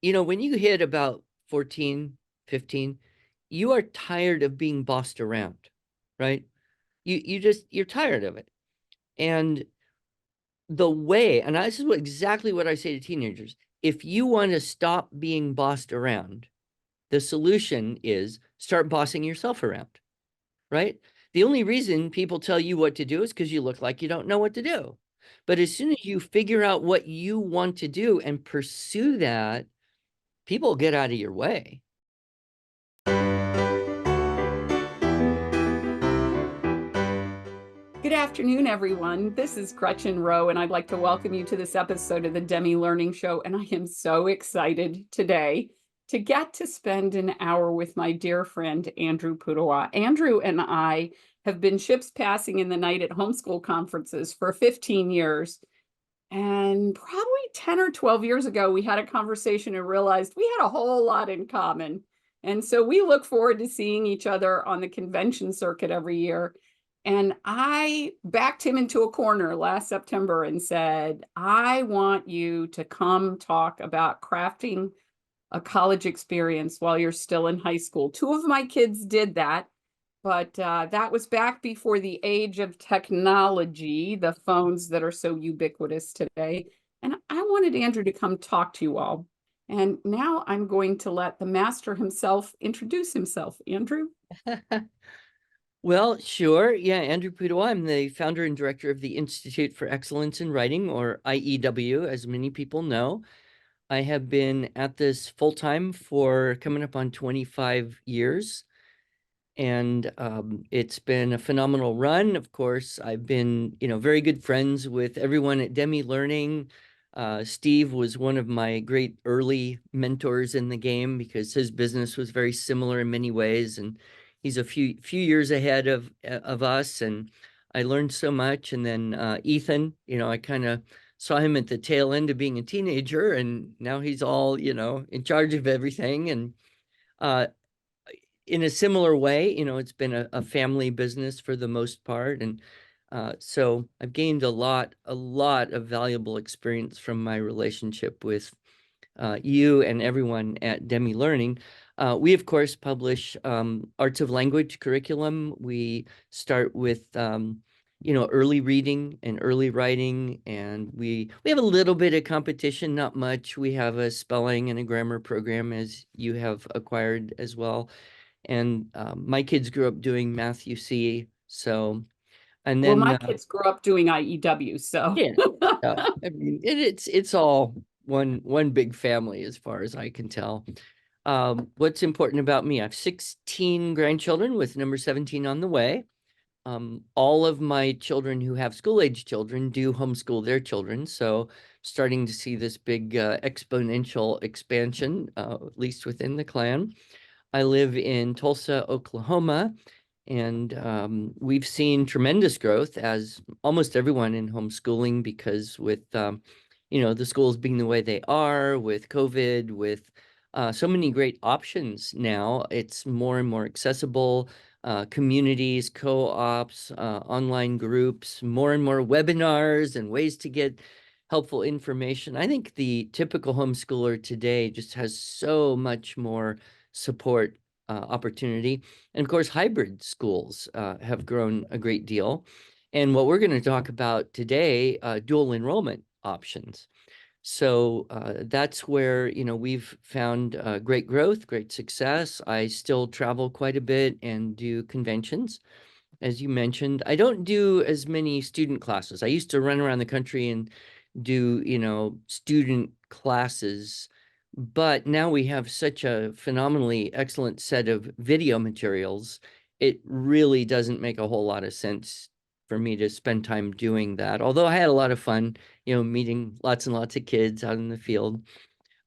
when you hit about 14, 15, you are tired of being bossed around, right? You're tired of it. And this is exactly what I say to teenagers. If you want to stop being bossed around, the solution is start bossing yourself around, right? The only reason people tell you what to do is because you look like you don't know what to do. But as soon as you figure out what you want to do and pursue that, people get out of your way. Good afternoon, everyone. This is Gretchen Rowe, and I'd like to welcome you to this episode of the Demme Learning Show. And I am so excited today to get to spend an hour with my dear friend, Andrew Pudewa. Andrew and I have been ships passing in the night at homeschool conferences for 15 years. And probably 10 or 12 years ago, we had a conversation and realized we had a whole lot in common. And so we look forward to seeing each other on the convention circuit every year. And I backed him into a corner last September and said, I want you to come talk about crafting a college experience while you're still in high school. Two of my kids did that, but that was back before the age of technology, the phones that are so ubiquitous today. And I wanted Andrew to come talk to you all. And now I'm going to let the master himself introduce himself. Andrew? Well, sure. Yeah, Andrew Pudewa. I'm the founder and director of the Institute for Excellence in Writing, or IEW, as many people know. I have been at this full time for coming up on 25 years, and it's been a phenomenal run. Of course, I've been, very good friends with everyone at Demme Learning. Steve was one of my great early mentors in the game because his business was very similar in many ways, and he's a few years ahead of us. And I learned so much. And then Ethan, I kind of saw him at the tail end of being a teenager, and now he's all, in charge of everything. And uh, in a similar way, it's been a family business for the most part. And so I've gained a lot of valuable experience from my relationship with you and everyone at Demme Learning. We, of course, publish arts of language curriculum. We start with, early reading and early writing, and we have a little bit of competition, not much. We have a spelling and a grammar program, as you have acquired as well. And my kids grew up doing Math UC, so and Well, then my kids grew up doing IEW, so. yeah, I mean it's all one big family as far as I can tell. What's important about me? I have 16 grandchildren with number 17 on the way. All of my children who have school-age children do homeschool their children, so starting to see this big exponential expansion, at least within the clan. I live in Tulsa, Oklahoma, and we've seen tremendous growth, as almost everyone in homeschooling, because with the schools being the way they are, with COVID, with so many great options now, it's more and more accessible. Communities, co-ops, online groups, more and more webinars and ways to get helpful information. I think the typical homeschooler today just has so much more support opportunity. And of course, hybrid schools have grown a great deal. And what we're going to talk about today, dual enrollment options. So that's where, we've found great growth, great success. I still travel quite a bit and do conventions. As you mentioned, I don't do as many student classes. I used to run around the country and do, student classes, but now we have such a phenomenally excellent set of video materials. It really doesn't make a whole lot of sense for me to spend time doing that. Although I had a lot of fun, meeting lots and lots of kids out in the field.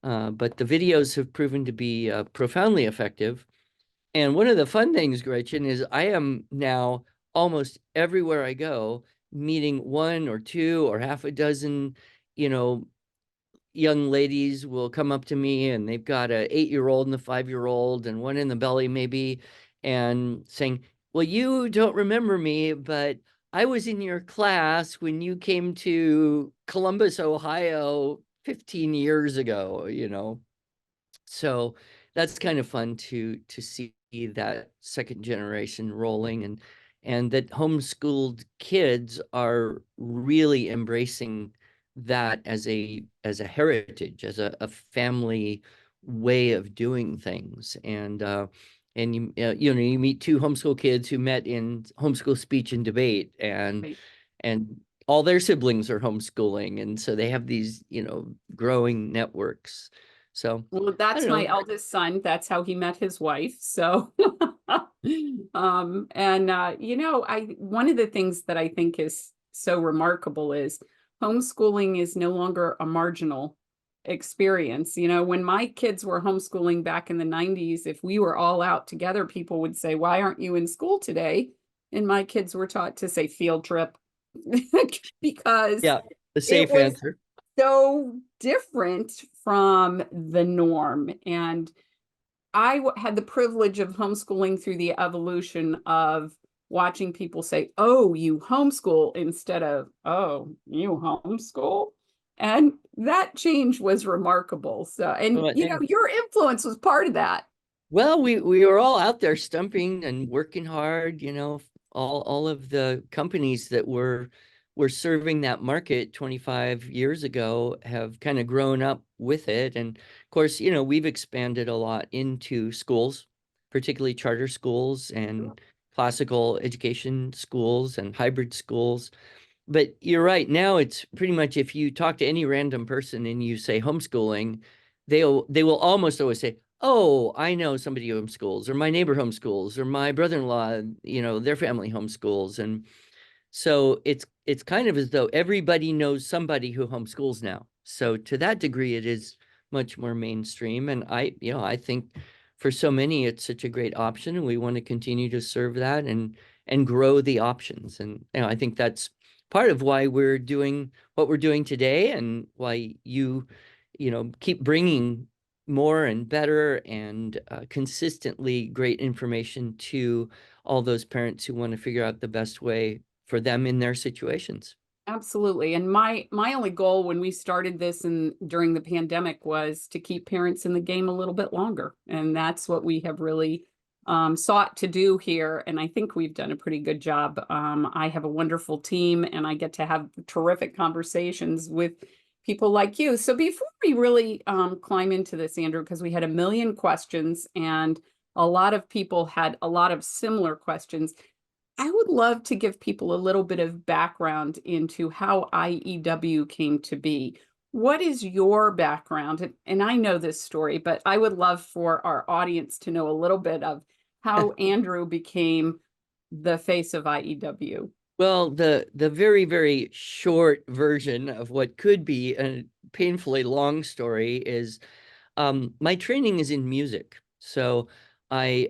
But the videos have proven to be profoundly effective. And one of the fun things, Gretchen, is I am now almost everywhere I go, meeting one or two or half a dozen, you know, young ladies will come up to me, and they've got a 8-year-old and a 5-year-old and one in the belly maybe, and saying, well, you don't remember me, but I was in your class when you came to Columbus, Ohio 15 years ago. So that's kind of fun to see that second generation rolling, and that homeschooled kids are really embracing that as a heritage, as a family way of doing things. And you meet two homeschool kids who met in homeschool speech and debate, Right. and all their siblings are homeschooling, and so they have these growing networks. So Well, I that's don't my know. eldest son. That's how he met his wife. So, I one of the things that I think is so remarkable is homeschooling is no longer a marginal experience. When my kids were homeschooling back in the 90s, if we were all out together, people would say, "Why aren't you in school today?" And my kids were taught to say field trip because Yeah, the it safe was answer. so different from the norm. And had the privilege of homeschooling through the evolution of watching people say, "Oh, you homeschool," instead of, "Oh, you homeschool." And that change was remarkable. So, and And your influence was part of that. well, we were all out there stumping and working hard, all of the companies that were serving that market 25 years ago have kind of grown up with it. And of course, we've expanded a lot into schools, particularly charter schools and classical education schools and hybrid schools. But you're right. Now it's pretty much, if you talk to any random person and you say homeschooling, they will almost always say, "Oh, I know somebody who homeschools, or my neighbor homeschools, or my brother-in-law, their family homeschools." And so it's kind of as though everybody knows somebody who homeschools now. So to that degree, it is much more mainstream. And I think for so many, it's such a great option, and we want to continue to serve that and grow the options. And I think that's part of why we're doing what we're doing today, and why you keep bringing more and better and consistently great information to all those parents who want to figure out the best way for them in their situations. Absolutely. And my only goal when we started this and during the pandemic was to keep parents in the game a little bit longer. And that's what we have really sought to do here. And I think we've done a pretty good job. I have a wonderful team and I get to have terrific conversations with people like you. So before we really climb into this, Andrew, because we had a million questions and a lot of people had a lot of similar questions. I would love to give people a little bit of background into how IEW came to be. What is your background? And I know this story, but I would love for our audience to know a little bit of how Andrew became the face of IEW. Well, the very, very short version of what could be a painfully long story is my training is in music. So I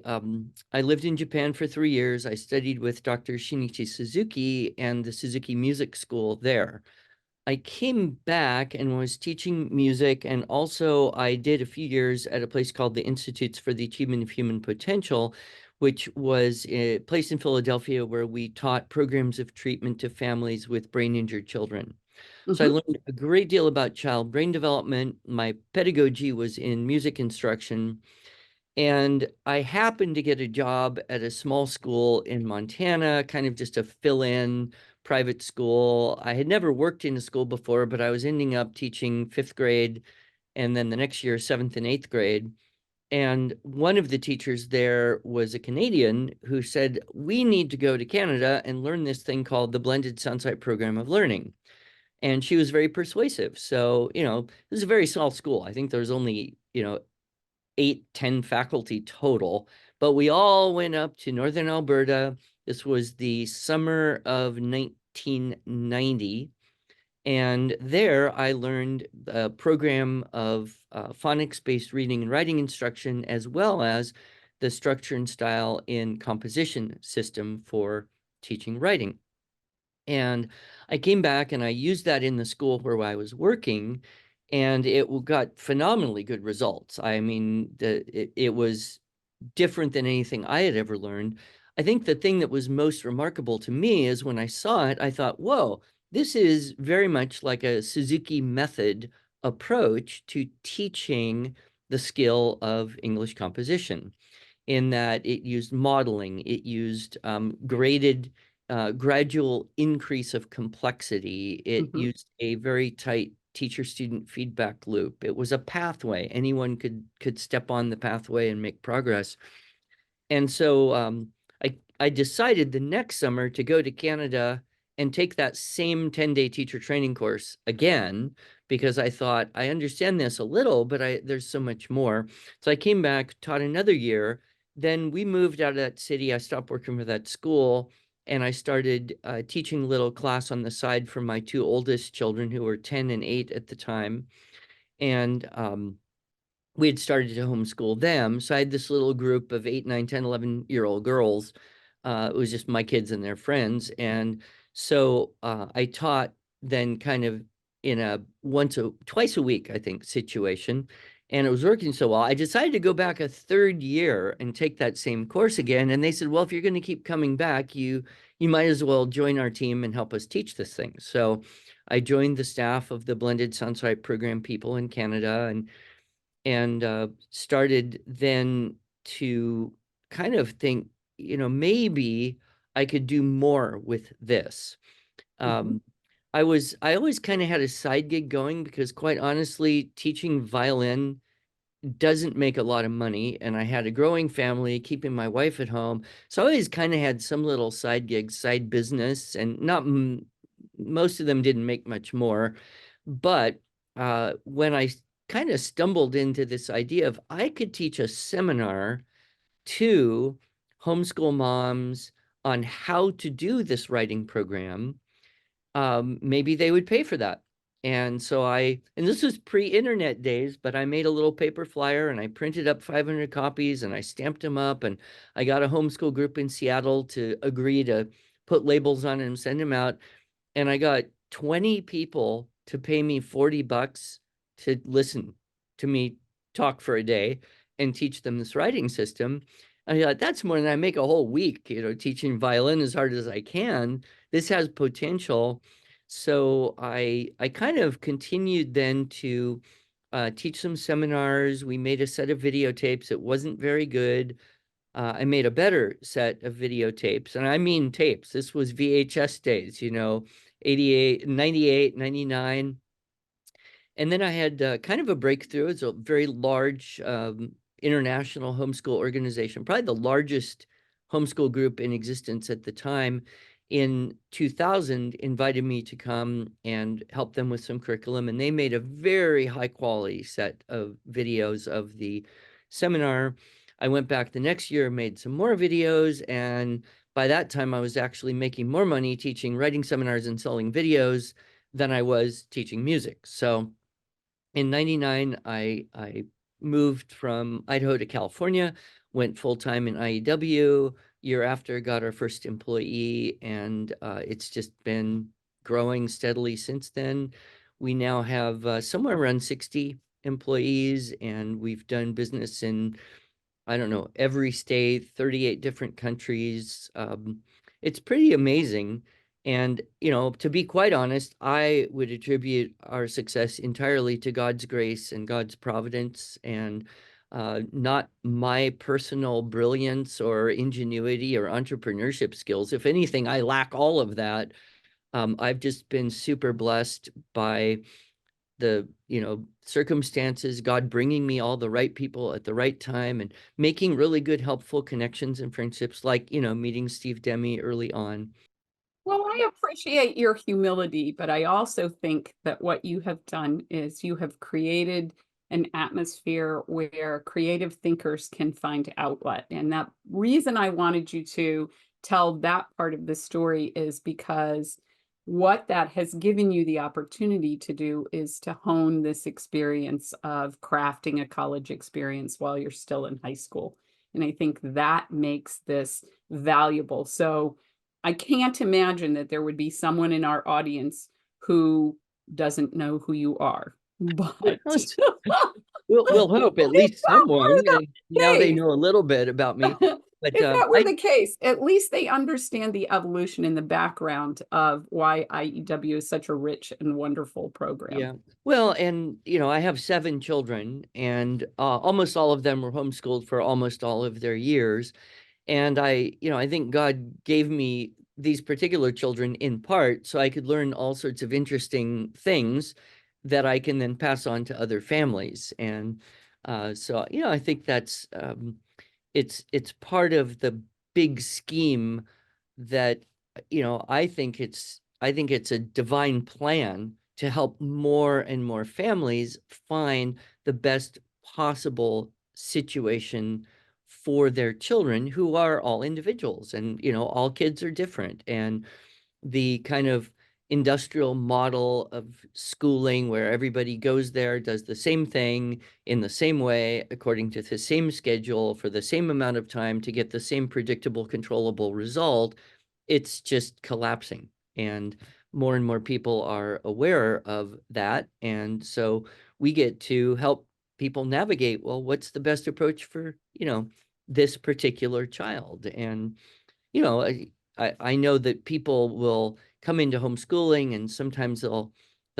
lived in Japan for 3 years. I studied with Dr. Shinichi Suzuki and the Suzuki Music School there. I came back and was teaching music, and also I did a few years at a place called the Institutes for the Achievement of Human Potential, which was a place in Philadelphia where we taught programs of treatment to families with brain injured children. So I Mhm. learned a great deal about child brain development. My pedagogy was in music instruction, and I happened to get a job at a small school in Montana, kind of just a fill-in private school. I had never worked in a school before, but I was ending up teaching fifth grade, and then the next year, seventh and eighth grade. And one of the teachers there was a Canadian who said, "We need to go to Canada and learn this thing called the Blended Sunsite Program of Learning." And she was very persuasive. So, this is a very small school. I think there's only, 8, 10 faculty total, but we all went up to Northern Alberta. This was the summer of 1990. And there I learned a program of phonics-based reading and writing instruction, as well as the structure and style in composition system for teaching writing. And I came back and I used that in the school where I was working, and it got phenomenally good results. I mean, it was different than anything I had ever learned. I think the thing that was most remarkable to me is when I saw it, I thought, whoa, this is very much like a Suzuki method approach to teaching the skill of English composition, in that it used modeling, it used graded gradual increase of complexity. It Mhm. used a very tight teacher-student feedback loop. It was a pathway. Anyone could step on the pathway and make progress. And so I decided the next summer to go to Canada and take that same 10-day teacher training course again, because I thought I understand this a little, but there's so much more. So I came back, taught another year. Then we moved out of that city. I stopped working for that school, and I started teaching a little class on the side for my two oldest children, who were 10 and 8 at the time. And we had started to homeschool them. So I had this little group of 8, 9, 10, 11-year-old girls. It was just my kids and their friends. And so I taught then kind of in a twice a week, I think, situation. And it was working so well. I decided to go back a third year and take that same course again. And they said, well, if you're going to keep coming back, you might as well join our team and help us teach this thing. So I joined the staff of the Blended Sunsite program people in Canada, and started then to kind of think, maybe I could do more with this. Mhm. Um, I always kind of had a side gig going, because quite honestly, teaching violin doesn't make a lot of money, and I had a growing family, keeping my wife at home. So I always kind of had some little side gigs, side business, and not most of them didn't make much more. But when I kind of stumbled into this idea of I could teach a seminar to homeschool moms on how to do this writing program, maybe they would pay for that. And so and this was pre-internet days, but I made a little paper flyer and I printed up 500 copies and I stamped them up, and I got a homeschool group in Seattle to agree to put labels on it and send them out. And I got 20 people to pay me $40 to listen to me talk for a day and teach them this writing system. I thought, that's more than I make a whole week, teaching violin as hard as I can. This has potential. So I kind of continued then to teach some seminars. We made a set of videotapes. It wasn't very good. I made a better set of videotapes, and I mean tapes. This was VHS days, 88, 98, 99. And then I had kind of a breakthrough. It's a very large international homeschool organization, probably the largest homeschool group in existence at the time. In 2000, invited me to come and help them with some curriculum, and they made a very high quality set of videos of the seminar. I went back the next year, made some more videos, and by that time I was actually making more money teaching writing seminars and selling videos than I was teaching music. So in 99, I moved from Idaho to California, went full-time in IEW. Year after, got our first employee, and it's just been growing steadily since then. We now have somewhere around 60 employees, and we've done business in, I don't know, every state, 38 different countries. It's pretty amazing. And, to be quite honest, I would attribute our success entirely to God's grace and God's providence, and not my personal brilliance or ingenuity or entrepreneurship skills. If anything, I lack all of that. I've just been super blessed by the circumstances, God bringing me all the right people at the right time and making really good, helpful connections and friendships, like meeting Steve Demme early on. Well, I appreciate your humility, but I also think that what you have done is you have created an atmosphere where creative thinkers can find outlet. And that reason I wanted you to tell that part of the story is because what that has given you the opportunity to do is to hone this experience of crafting a college experience while you're still in high school. And I think that makes this valuable. So I can't imagine that there would be someone in our audience who doesn't know who you are, but We'll hope at least someone, and now they hey, know a little bit about me. But If that were I the case, at least they understand the evolution in the background of why IEW is such a rich and wonderful program. Yeah. Well, and I have 7 children, and almost all of them were homeschooled for almost all of their years. And I think God gave me these particular children in part so I could learn all sorts of interesting things that I can then pass on to other families. And so, I think that's it's part of the big scheme that I think it's a divine plan to help more and more families find the best possible situation for their children, who are all individuals, and all kids are different. And the kind of industrial model of schooling where everybody goes there, does the same thing in the same way, according to the same schedule for the same amount of time to get the same predictable, controllable result, it's just collapsing. And more people are aware of that. And so we get to help people navigate, well, what's the best approach for, this particular child? And you know, I know that people will come into homeschooling, and sometimes they'll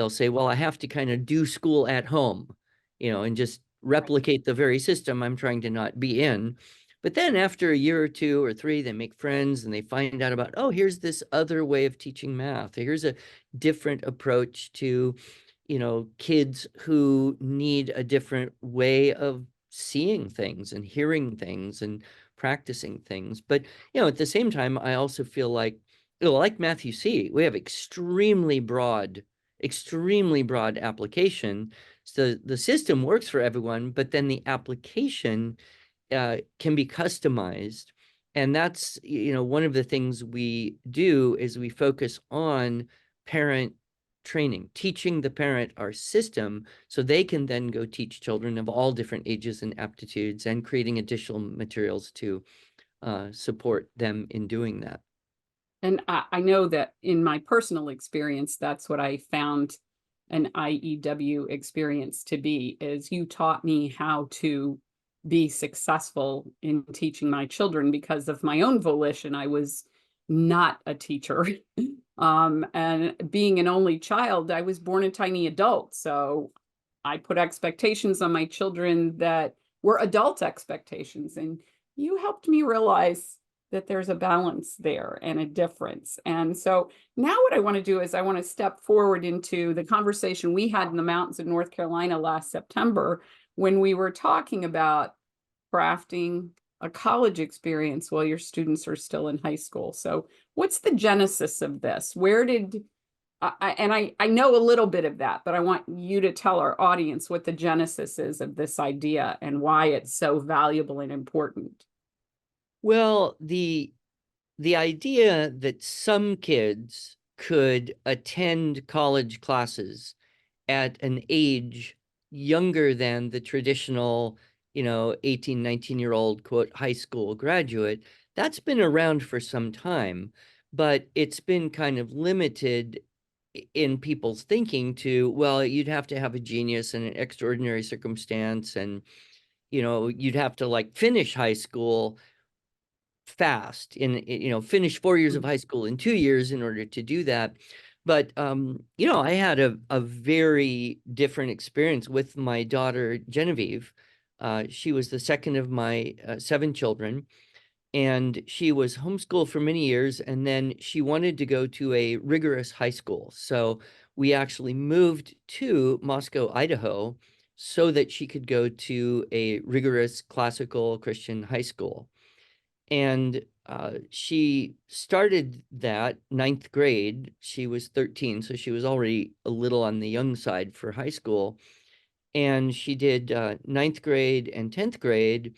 say, well, I have to kind of do school at home, and just replicate the very system I'm trying to not be in. But then after a year or 2 or 3, they make friends and they find out about, oh, here's this other way of teaching math. Here's a different approach to, kids who need a different way of seeing things and hearing things and practicing things. But at the same time, I also feel like, like Matthew C, we have extremely broad application. So the system works for everyone, but then the application can be customized. And that's, one of the things we do is we focus on parent training, teaching the parent our system so they can then go teach children of all different ages and aptitudes, and creating additional materials to support them in doing that. And I know that in my personal experience, that's what I found an IEW experience to be, is you taught me how to be successful in teaching my children because of my own volition. I was not a teacher. And being an only child, I was born a tiny adult. So I put expectations on my children that were adult expectations. And you helped me realize that there's a balance there and a difference. And so now what I want to do is I want to step forward into the conversation we had in the mountains of North Carolina last September, when we were talking about crafting a college experience while your students are still in high school. So what's the genesis of this? Where did I know a little bit of that, but I want you to tell our audience what the genesis is of this idea and why it's so valuable and important. Well, the idea that some kids could attend college classes at an age younger than the traditional, 18, 19-year-old, quote, high school graduate, that's been around for some time, but it's been kind of limited in people's thinking to, well, you'd have to have a genius and an extraordinary circumstance, and, you'd have to like finish high school fast finish 4 years of high school in 2 years in order to do that. But I had a very different experience with my daughter Genevieve. She was the second of my 7 children, and she was homeschooled for many years, and then she wanted to go to a rigorous high school. So we actually moved to Moscow, Idaho, so that she could go to a rigorous classical Christian high school. And she started that ninth grade. She was 13, so she was already a little on the young side for high school. And she did ninth grade and 10th grade.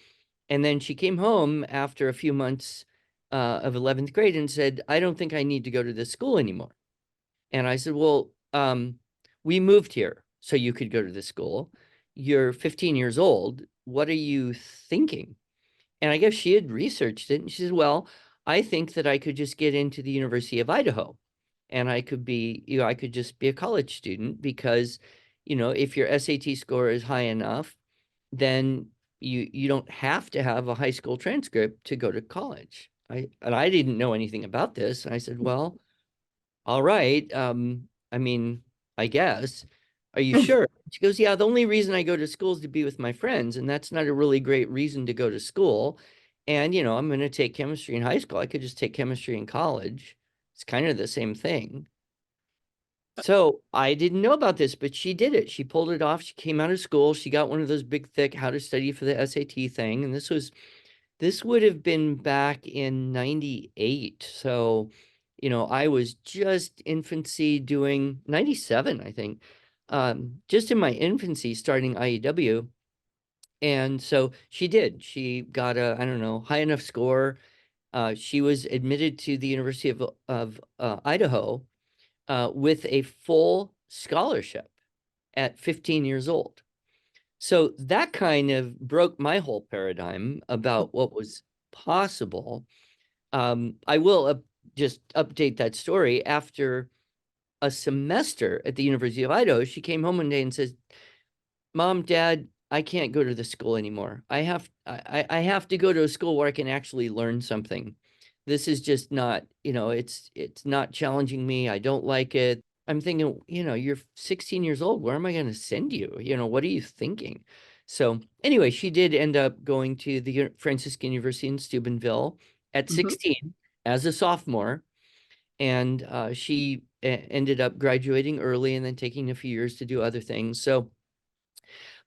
And then she came home after a few months of 11th grade and said, I don't think I need to go to this school anymore. And I said, well, we moved here so you could go to this school. You're 15 years old. What are you thinking? And I guess she had researched it, and she said, well, I think that I could just get into the University of Idaho, and I could be, I could just be a college student, because, if your SAT score is high enough, then you don't have to have a high school transcript to go to college. I didn't know anything about this. And I said, well, all right. I mean, I guess. Are you sure? She goes, yeah, the only reason I go to school is to be with my friends, and that's not a really great reason to go to school. And, I'm going to take chemistry in high school. I could just take chemistry in college. It's kind of the same thing. So I didn't know about this, but she did it. She pulled it off. She came out of school. She got one of those big, thick how to study for the SAT thing. And this would have been back in 98. So, I was just infancy doing 97, I think. Just in my infancy starting IEW. And so she did. She got a, I don't know, high enough score. She was admitted to the University of Idaho with a full scholarship at 15 years old. So that kind of broke my whole paradigm about what was possible. I will just update that story. After a semester at the University of Idaho, she came home one day and says, Mom, Dad, I can't go to the school anymore. I have to go to a school where I can actually learn something. This is just not, it's not challenging me. I don't like it. I'm thinking, you're 16 years old. Where am I going to send you? What are you thinking? So anyway, she did end up going to the Franciscan University in Steubenville at Mhm. 16 as a sophomore. And she ended up graduating early and then taking a few years to do other things. So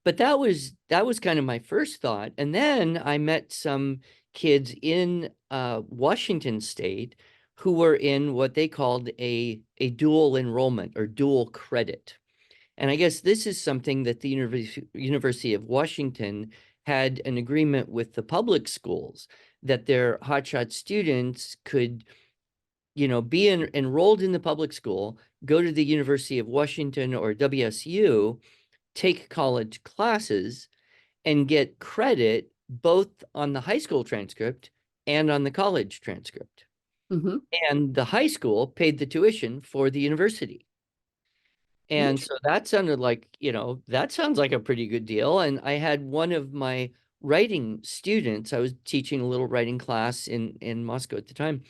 but that was kind of my first thought. And then I met some kids in Washington State who were in what they called a dual enrollment or dual credit. And I guess this is something that the University of Washington had an agreement with the public schools that their hotshot students could, be enrolled in the public school, go to the University of Washington or WSU, take college classes, and get credit both on the high school transcript and on the college transcript. Mhm. And the high school paid the tuition for the university. And Interesting. so that sounded like, that sounds like a pretty good deal. And I had one of my writing students, I was teaching a little writing class in Moscow at the time,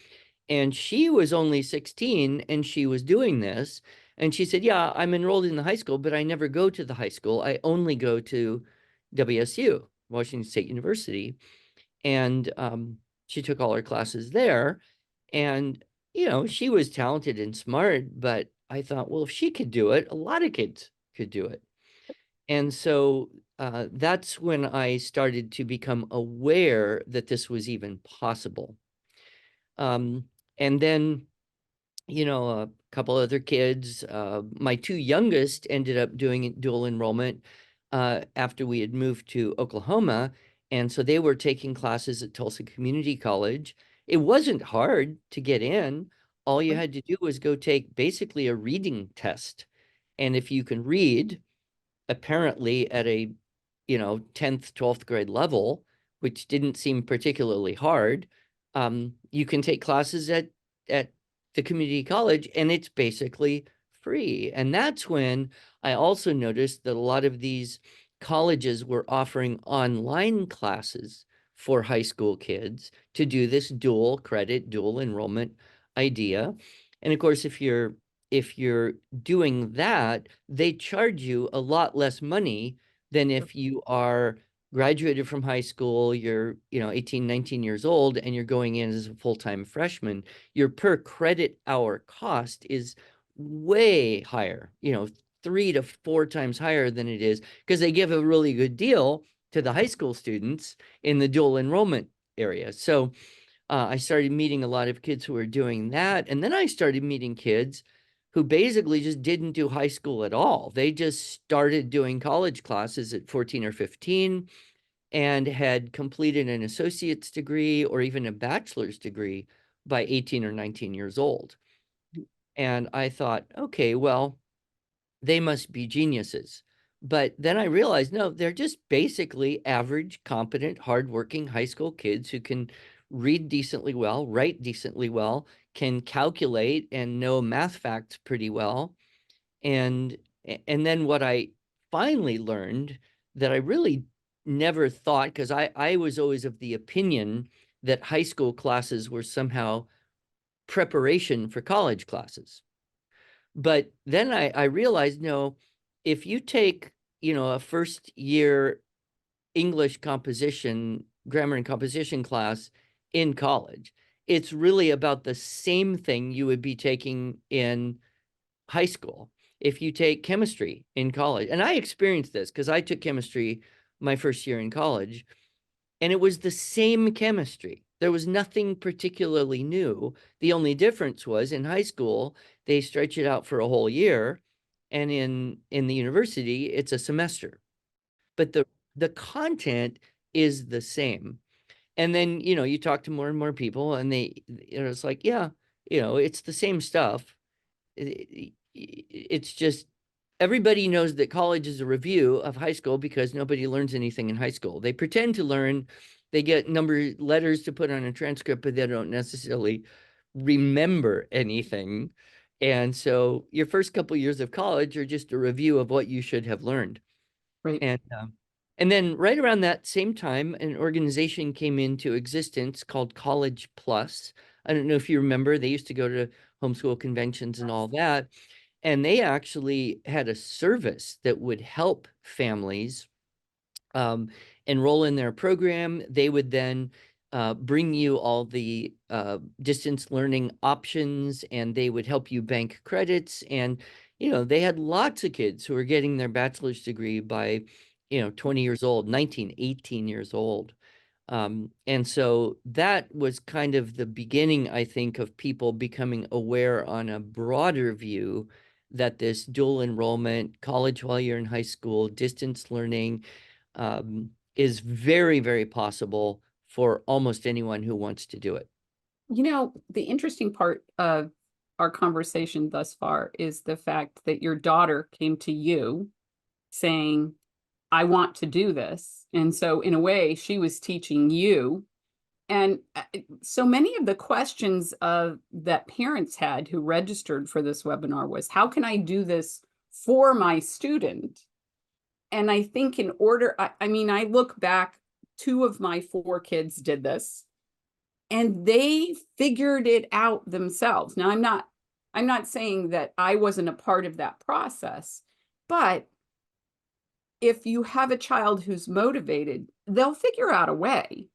and she was only 16 and she was doing this. And she said, yeah, I'm enrolled in the high school, but I never go to the high school. I only go to WSU, Washington State University. And she took all her classes there. And, she was talented and smart, but I thought, well, if she could do it, a lot of kids could do it. And so that's when I started to become aware that this was even possible. Um, and then a couple other kids. My two youngest ended up doing dual enrollment after we had moved to Oklahoma. And so they were taking classes at Tulsa Community College. It wasn't hard to get in. All you had to do was go take basically a reading test. And if you can read, apparently at a 10th 12th grade level, which didn't seem particularly hard, you can take classes at the community college, and it's basically free. And that's when I also noticed that a lot of these colleges were offering online classes for high school kids to do this dual credit dual enrollment idea. And of course, if you're doing that, they charge you a lot less money than if you are graduated from high school, you're, 18, 19 years old, and you're going in as a full-time freshman. Your per credit hour cost is way higher, 3 to 4 times higher than it is, because they give a really good deal to the high school students in the dual enrollment area. So I started meeting a lot of kids who were doing that. And then I started meeting kids who basically just didn't do high school at all. They just started doing college classes at 14 or 15 and had completed an associate's degree or even a bachelor's degree by 18 or 19 years old. And I thought, okay, well, they must be geniuses. But then I realized, no, they're just basically average, competent, hardworking high school kids who can read decently well, write decently well, can calculate and know math facts pretty well. And and then what I finally learned that I really never thought, because I was always of the opinion that high school classes were somehow preparation for college classes. But then I realized, no, if you take, a first year English composition, grammar and composition class in college, it's really about the same thing you would be taking in high school. If you take chemistry in college, and I experienced this because I took chemistry my first year in college, and it was the same chemistry. There was nothing particularly new. The only difference was in high school, they stretch it out for a whole year, and in the university, it's a semester. But the content is the same. And then, you talk to more and more people, and it's like, yeah, it's the same stuff. It's just everybody knows that college is a review of high school because nobody learns anything in high school. They pretend to learn, they get letters to put on a transcript, but they don't necessarily remember anything. And so your first couple years of college are just a review of what you should have learned. Right. And then right around that same time, an organization came into existence called College Plus. I don't know if you remember, they used to go to homeschool conventions and all that. And they actually had a service that would help families um, enroll in their program. They would then bring you all the distance learning options, and they would help you bank credits. And, they had lots of kids who were getting their bachelor's degree by, 20 years old, 19, 18 years old. And so that was kind of the beginning, I think, of people becoming aware on a broader view that this dual enrollment, college while you're in high school, distance learning, is very, very possible for almost anyone who wants to do it. The interesting part of our conversation thus far is the fact that your daughter came to you saying, I want to do this. And so, in a way, she was teaching you. And so many of the questions that parents had who registered for this webinar was, how can I do this for my student? And I think I look back, two of my four kids did this, and they figured it out themselves. Now, I'm not saying that I wasn't a part of that process, but if you have a child who's motivated, they'll figure out a way.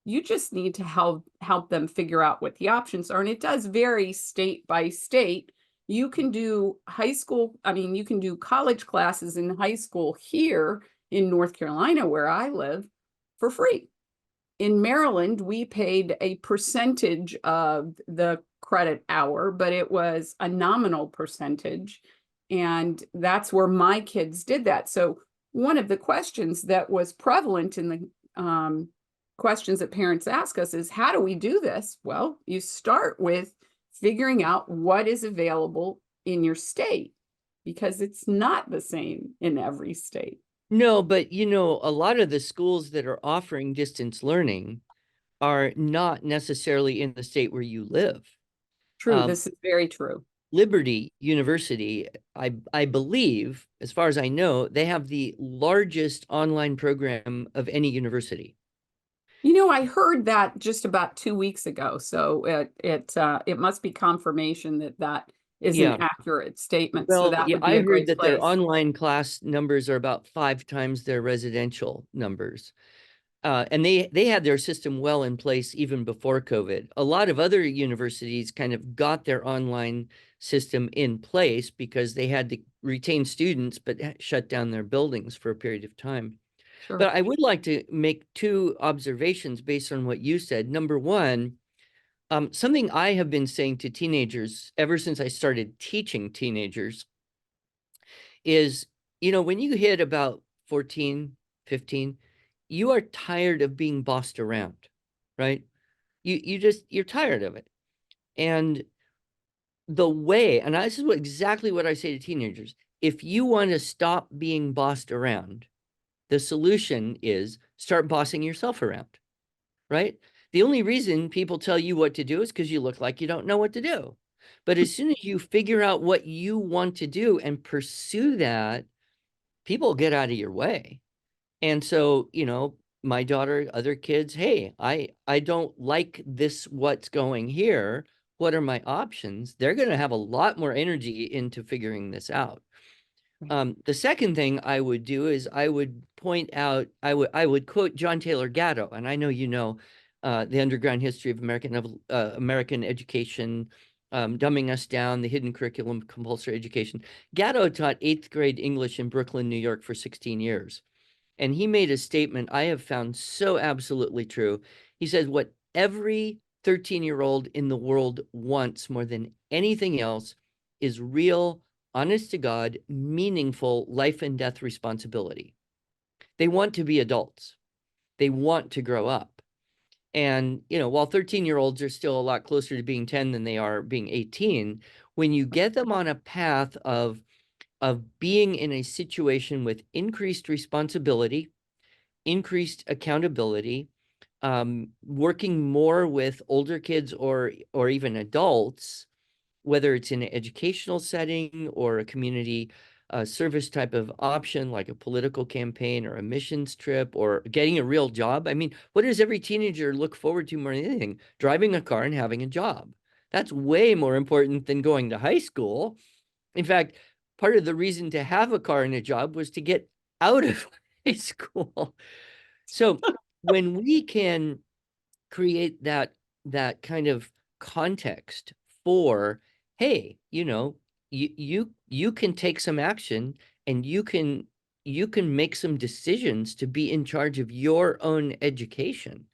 You just need to help them figure out what the options are. And it does vary state by state. You can do you can do college classes in high school here in North Carolina, where I live, for free. In Maryland, we paid a percentage of the credit hour, but it was a nominal percentage. And that's where my kids did that. So one of the questions that was prevalent in the questions that parents ask us is, how do we do this? Well, you start with figuring out what is available in your state, because it's not the same in every state. No, but a lot of the schools that are offering distance learning are not necessarily in the state where you live. True, this is very true. Liberty University, I believe, as far as I know, they have the largest online program of any university. I heard that just about 2 weeks ago, so it must be confirmation that is an accurate statement. So Well, that yeah, would be I a heard great that their place. online class numbers are about 5 times their residential numbers. And they had their system well in place even before COVID. A lot of other universities kind of got their online system in place because they had to retain students, but shut down their buildings for a period of time. Sure. But I would like to make two observations based on what you said. Number one, something I have been saying to teenagers ever since I started teaching teenagers is, when you hit about 14, 15, you are tired of being bossed around, right? You're tired of it. And this is exactly what I say to teenagers. If you want to stop being bossed around, the solution is start bossing yourself around, right? The only reason people tell you what to do is because you look like you don't know what to do. But as soon as you figure out what you want to do and pursue that, people get out of your way. And so, my daughter, other kids, hey, I don't like this, what's going here. What are my options? They're going to have a lot more energy into figuring this out. Right. The second thing I would do is I would point out, I would quote John Taylor Gatto, and I know the underground history of American education, dumbing us down, the hidden curriculum, compulsory education. Gatto taught eighth grade English in Brooklyn, New York for 16 years. And he made a statement I have found so absolutely true. He says, what every 13-year-old in the world wants more than anything else is real, honest to God, meaningful life and death responsibility. They want to be adults. They want to grow up. And, while 13-year-olds are still a lot closer to being 10 than they are being 18, when you get them on a path of being in a situation with increased responsibility, increased accountability, working more with older kids or even adults, whether it's in an educational setting or a community service type of option, like a political campaign or a missions trip or getting a real job. I mean, what does every teenager look forward to more than anything? Driving a car and having a job. That's way more important than going to high school. In fact, part of the reason to have a car and a job was to get out of high school. So when we can create that kind of context for, hey, you can take some action and you can make some decisions to be in charge of your own education.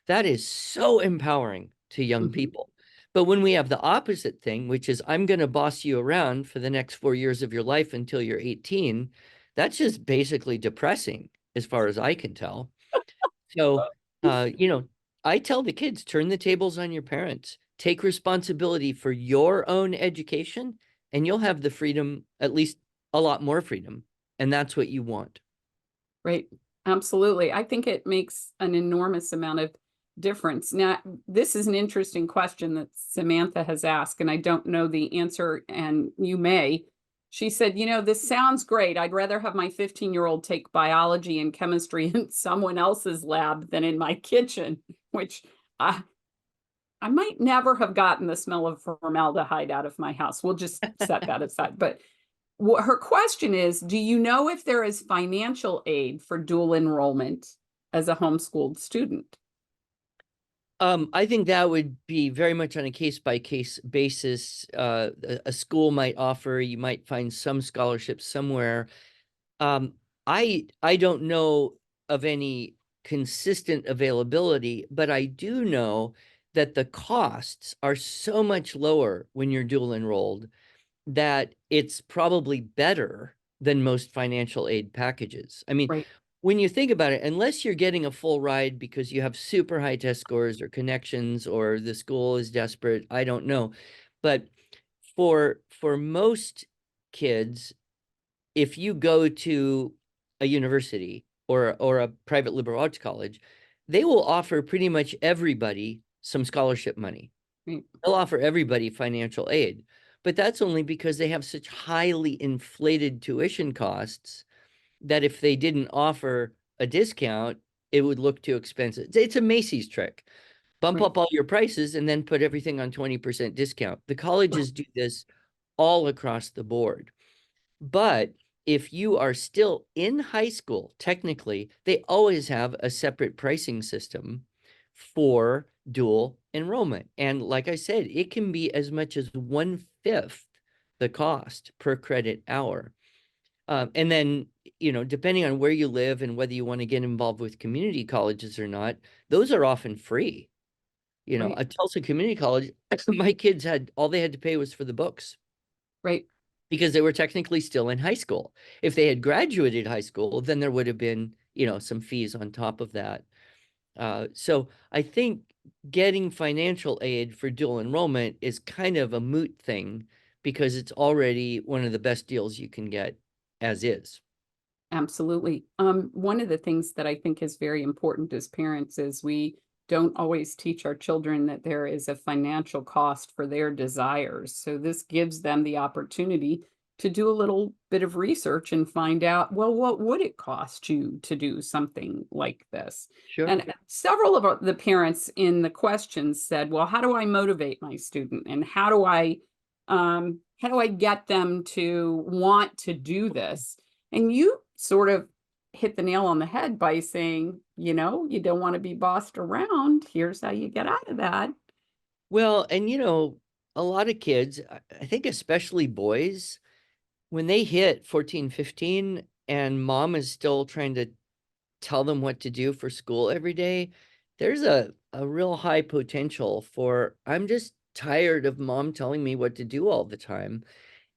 That is so empowering to young Mhm. people. But when we have the opposite thing, which is I'm going to boss you around for the next 4 years of your life until you're 18, that's just basically depressing as far as I can tell. So, I tell the kids, turn the tables on your parents, take responsibility for your own education, and you'll have the freedom, at least a lot more freedom. And that's what you want. Right. Absolutely. I think it makes an enormous amount of difference. Now, this is an interesting question that Samantha has asked, and I don't know the answer, and you may. She said, this sounds great. I'd rather have my 15-year-old take biology and chemistry in someone else's lab than in my kitchen, which I might never have gotten the smell of formaldehyde out of my house. We'll just set that aside. But what her question is, do you know if there is financial aid for dual enrollment as a homeschooled student? I think that would be very much on a case by case basis. A school might offer, you might find some scholarships somewhere. Um, I don't know of any consistent availability, but I do know that the costs are so much lower when you're dual enrolled that it's probably better than most financial aid packages. I mean, Right, when you think about it, unless you're getting a full ride because you have super high test scores or connections or the school is desperate, I don't know. But for most kids, if you go to a university or a private liberal arts college, they will offer pretty much everybody some scholarship money. right, They'll offer everybody financial aid, but that's only because they have such highly inflated tuition costs that if they didn't offer a discount, it would look too expensive. It's a Macy's trick. Bump right. up all your prices and then put everything on 20% discount. The colleges do this all across the board. But if you are still in high school, technically, they always have a separate pricing system for dual enrollment. And like I said, it can be as much as 1/5 the cost per credit hour. And then, depending on where you live and whether you want to get involved with community colleges or not, those are often free. Right, A Tulsa Community College, my kids had all they had to pay was for the books right. because they were technically still in high school. If they had graduated high school, then there would have been, some fees on top of that. So I think getting financial aid for dual enrollment is kind of a moot thing because it's already one of the best deals you can get as is. Absolutely. One of the things that I think is very important as parents is we don't always teach our children that there is a financial cost for their desires. So this gives them the opportunity to do a little bit of research and find out, well, what would it cost you to do something like this? Sure. And several of the parents in the questions said, well, how do I motivate my student? And how do I get them to want to do this? And you sort of hit the nail on the head by saying, you don't want to be bossed around. Here's how you get out of that. Well, and a lot of kids, I think especially boys, when they hit 14, 15, and mom is still trying to tell them what to do for school every day, there's a real high potential for, I'm just tired of mom telling me what to do all the time.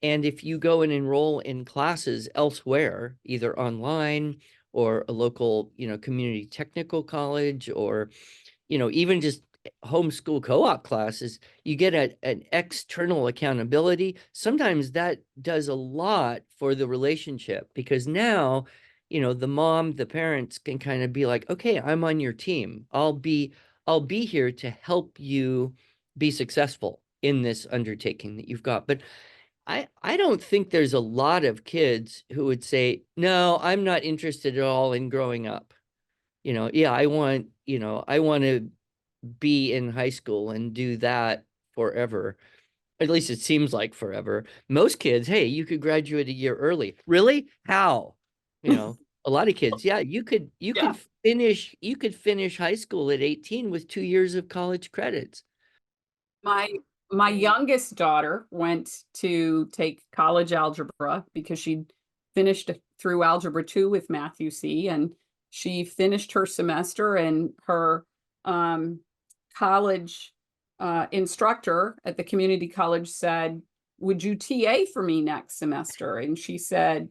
And if you go and enroll in classes elsewhere, either online or a local, community technical college, or, even just homeschool co-op classes, you get an external accountability. Sometimes that does a lot for the relationship, because now, the parents can kind of be like, okay, I'm on your team. I'll be here to help you be successful in this undertaking that you've got. But I don't think there's a lot of kids who would say, no, I'm not interested at all in growing up. Yeah, I want to be in high school and do that forever. At least it seems like forever. Most kids, hey, you could graduate a year early. Really? How? A lot of kids, yeah, you could you Yeah. could finish high school at 18 with 2 years of college credits. My my youngest daughter went to take college algebra because she'd finished through algebra 2 with Matthew C. And she finished her semester, and her um, college instructor at the community college said, would you TA for me next semester? And she said,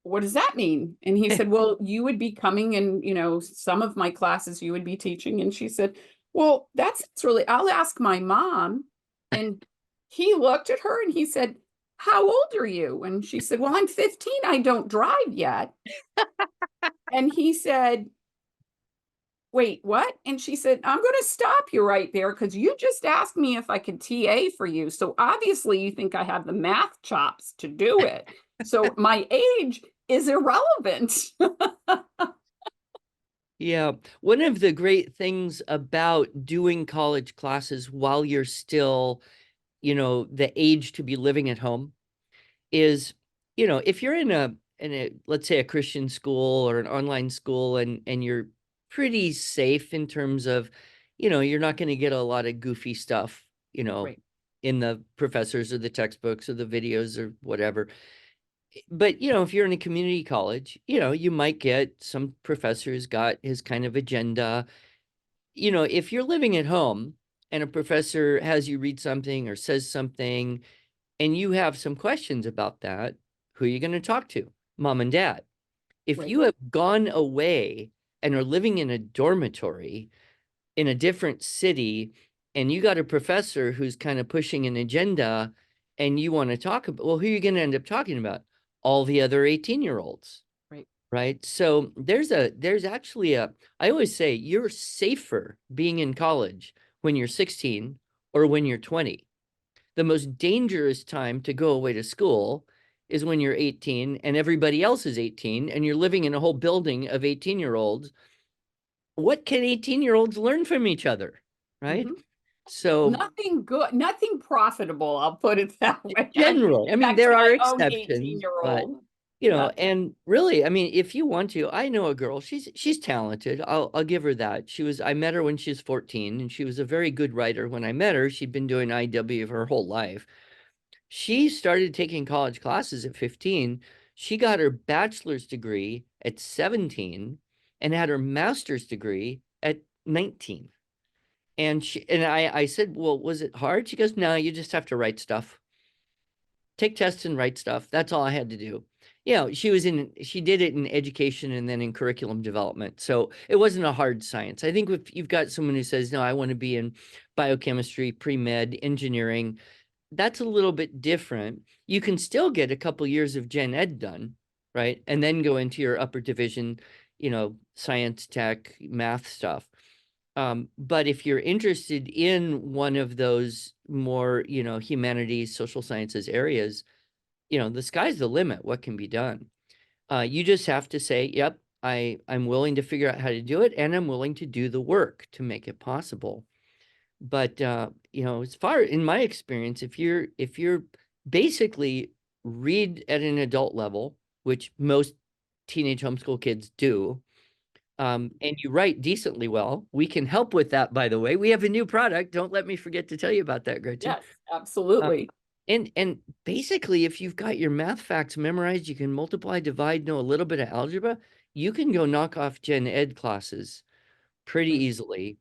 what does that mean? And he said, well, you would be coming and, some of my classes you would be teaching. And she said, well, that's really, I'll ask my mom. And he looked at her and he said, how old are you? And she said, well, I'm 15. I don't drive yet. And he said, wait, what? And she said, I'm going to stop you right there because you just asked me if I could TA for you. So obviously you think I have the math chops to do it. So my age is irrelevant. Yeah. One of the great things about doing college classes while you're still, the age to be living at home is, if you're in a let's say a Christian school or an online school, and you're pretty safe in terms of, you're not going to get a lot of goofy stuff, Right. in the professors or the textbooks or the videos or whatever. But if you're in a community college, you might get some professors got his kind of agenda. If you're living at home and a professor has you read something or says something and you have some questions about that, who are you going to talk to? Mom and dad. If Right. you have gone away and are living in a dormitory in a different city, and you got a professor who's kind of pushing an agenda, and you want to talk about, well, who are you going to end up talking about? All the other 18-year-olds, Right. right? So there's actually I always say you're safer being in college when you're 16 or when you're 20. The most dangerous time to go away to school is when you're 18 and everybody else is 18 and you're living in a whole building of 18-year-olds. What can 18-year-olds learn from each other, right? Mhm. So Nothing good, nothing profitable. I'll put it that way. I think generally, I mean, back to there are my own exceptions, 18 year but old. Yeah. and really, I mean, if you want to, I know a girl, she's talented. I'll give her that. I met her when she was 14, and she was a very good writer when I met her. She'd been doing IW her whole life. She started taking college classes at 15. She got her bachelor's degree at 17 and had her master's degree at 19. And I said, well, was it hard? She goes, no, you just have to write stuff. Take tests and write stuff. That's all I had to do. She did it in education and then in curriculum development. So it wasn't a hard science. I think if you've got someone who says, no, I want to be in biochemistry, pre-med, engineering, that's a little bit different. You can still get a couple years of gen ed done, right? And then go into your upper division, science, tech, math stuff. But if you're interested in one of those more, humanities, social sciences areas, the sky's the limit, what can be done. You just have to say, yep, I'm willing to figure out how to do it, and I'm willing to do the work to make it possible. But as far in my experience, if you're basically read at an adult level, which most teenage homeschool kids do, and you write decently well, we can help with that, by the way. We have a new product. Don't let me forget to tell you about that, Gretchen. Yes, Uh, absolutely. and basically, if you've got your math facts memorized, you can multiply, divide, know a little bit of algebra, you can go knock off gen ed classes pretty Mm. easily.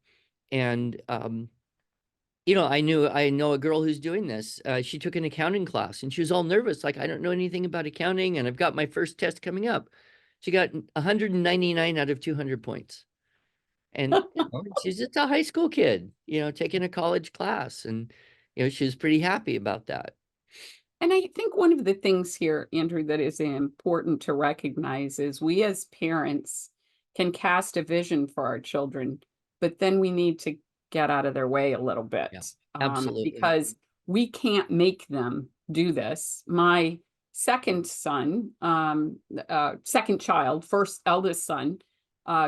And I know a girl who's doing this. She took an accounting class and she was all nervous, like, I don't know anything about accounting, and I've got my first test coming up. She got 199 out of 200 points. And she's just a high school kid, taking a college class, and she was pretty happy about that. And I think one of the things here, Andrew, that is important to recognize is we as parents can cast a vision for our children, but then we need to get out of their way a little Yeah, bit, absolutely. because we can't make them do this. My second son, second child, first eldest son,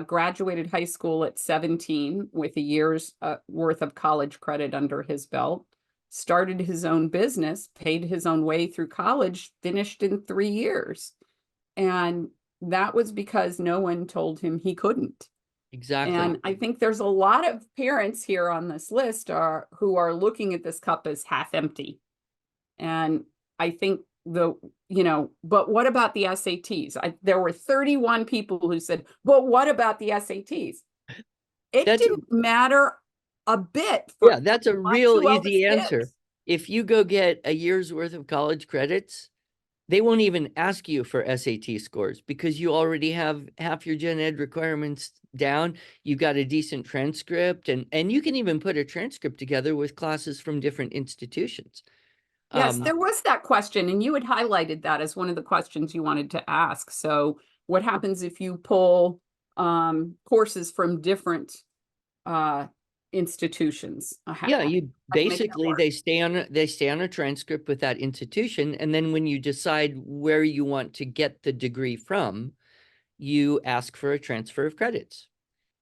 graduated high school at 17 with a year's worth of college credit under his belt, started his own business, paid his own way through college, finished in 3 years. And that was because no one told him he couldn't. Exactly. And I think there's a lot of parents here on this list who are looking at this cup as half empty. And I think but what about the SATs? There were 31 people who said, but what about the SATs? It That's didn't matter a bit Yeah, for that's a my real two eldest easy answer. kids. If you go get a year's worth of college credits, they won't even ask you for SAT scores because you already have half your gen ed requirements down. You've got a decent transcript, and you can even put a transcript together with classes from different institutions. Yes, Um, there was that question, and you had highlighted that as one of the questions you wanted to ask. So what happens if you pull courses from different uh, institutions? yeah, How you do you make that basically work? they stay on a transcript with that institution, and then when you decide where you want to get the degree from, you ask for a transfer of credits.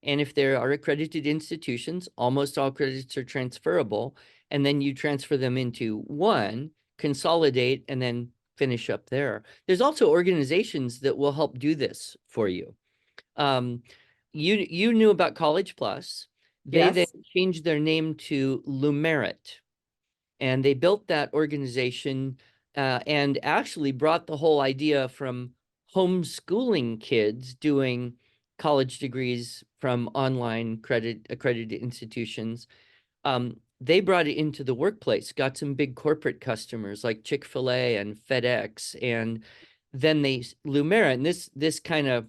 And if there are accredited institutions, almost all credits are transferable. And then you transfer them into one, consolidate, and then finish up there. There's also organizations that will help do this for you. Um, you knew about College Plus. They then Yes, changed their name to Lumerit, and they built that organization, and actually brought the whole idea from homeschooling kids doing college degrees from online accredited institutions. They brought it into the workplace, got some big corporate customers like Chick-fil-A and FedEx, and then Lumera, and this kind of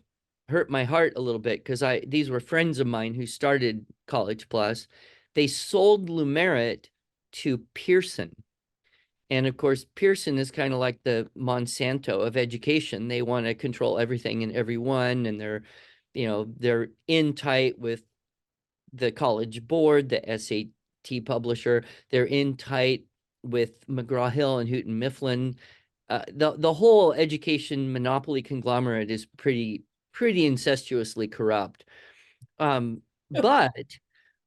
hurt my heart a little bit because these were friends of mine who started College Plus. They sold Lumerit to Pearson. And of course, Pearson is kind of like the Monsanto of education. They want to control everything and everyone, and they're in tight with the College Board, the SAT publisher. They're in tight with McGraw-Hill and Houghton Mifflin. The whole education monopoly conglomerate is pretty incestuously corrupt. But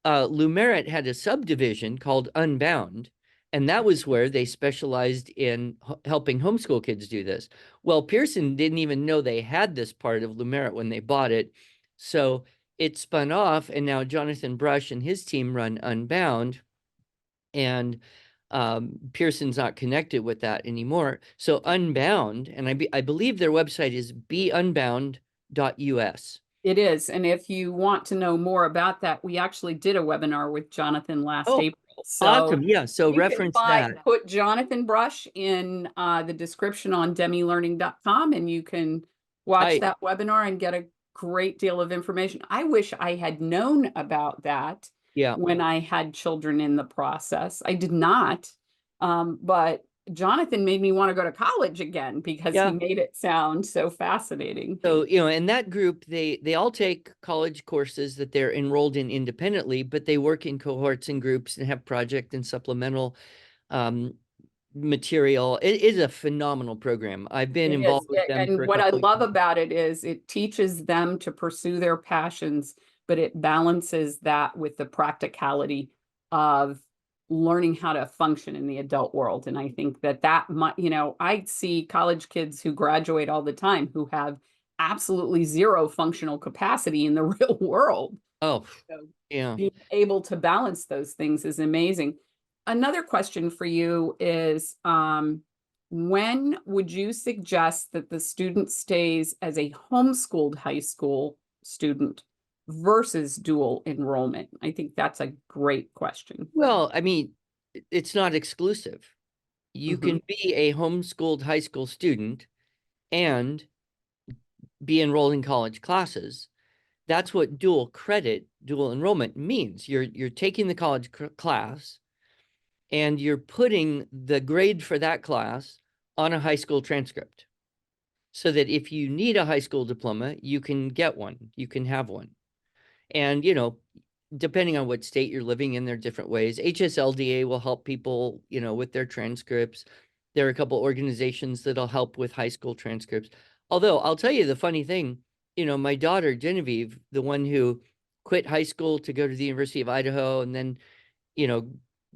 Lumerit had a subdivision called Unbound, and that was where they specialized in helping homeschool kids do this. Well, Pearson didn't even know they had this part of Lumerit when they bought it. So it spun off, and now Jonathan Brush and his team run Unbound, and Pearson's not connected with that anymore. So Unbound, and I believe their website is beunbound.us. it is. And if you want to know more about that, we actually did a webinar with Jonathan last Oh, April. So awesome. Yeah, so you can reference that. put Jonathan Brush in the description on demilearning.com, and you can watch I that webinar and get a great deal of information. I wish I had known about that Yeah. when I had children in the process. I did not, but Jonathan made me want to go to college again because he Yeah. made it sound so fascinating. So, in that group, they all take college courses that they're enrolled in independently, but they work in cohorts and groups and have project and supplemental um, material. It is a phenomenal program. I've been It is. involved with them for And a what I couple of love years. about it is it teaches them to pursue their passions, but it balances that with the practicality of learning how to function in the adult world. And I think that that might, I see college kids who graduate all the time who have absolutely zero functional capacity in the real world. Oh, So yeah. being able to balance those things is amazing. Another question for you is, when would you suggest that the student stays as a homeschooled high school student versus dual enrollment? I think that's a great question. Well, I mean, it's not exclusive. You Mhm. can be a homeschooled high school student and be enrolled in college classes. That's what dual credit, dual enrollment means. You're taking the college class and you're putting the grade for that class on a high school transcript so that if you need a high school diploma, you can get one, you can have one. And, depending on what state you're living in, there are different ways. HSLDA will help people, with their transcripts. There are a couple organizations that'll help with high school transcripts. Although I'll tell you the funny thing, my daughter Genevieve, the one who quit high school to go to the University of Idaho and then, you know,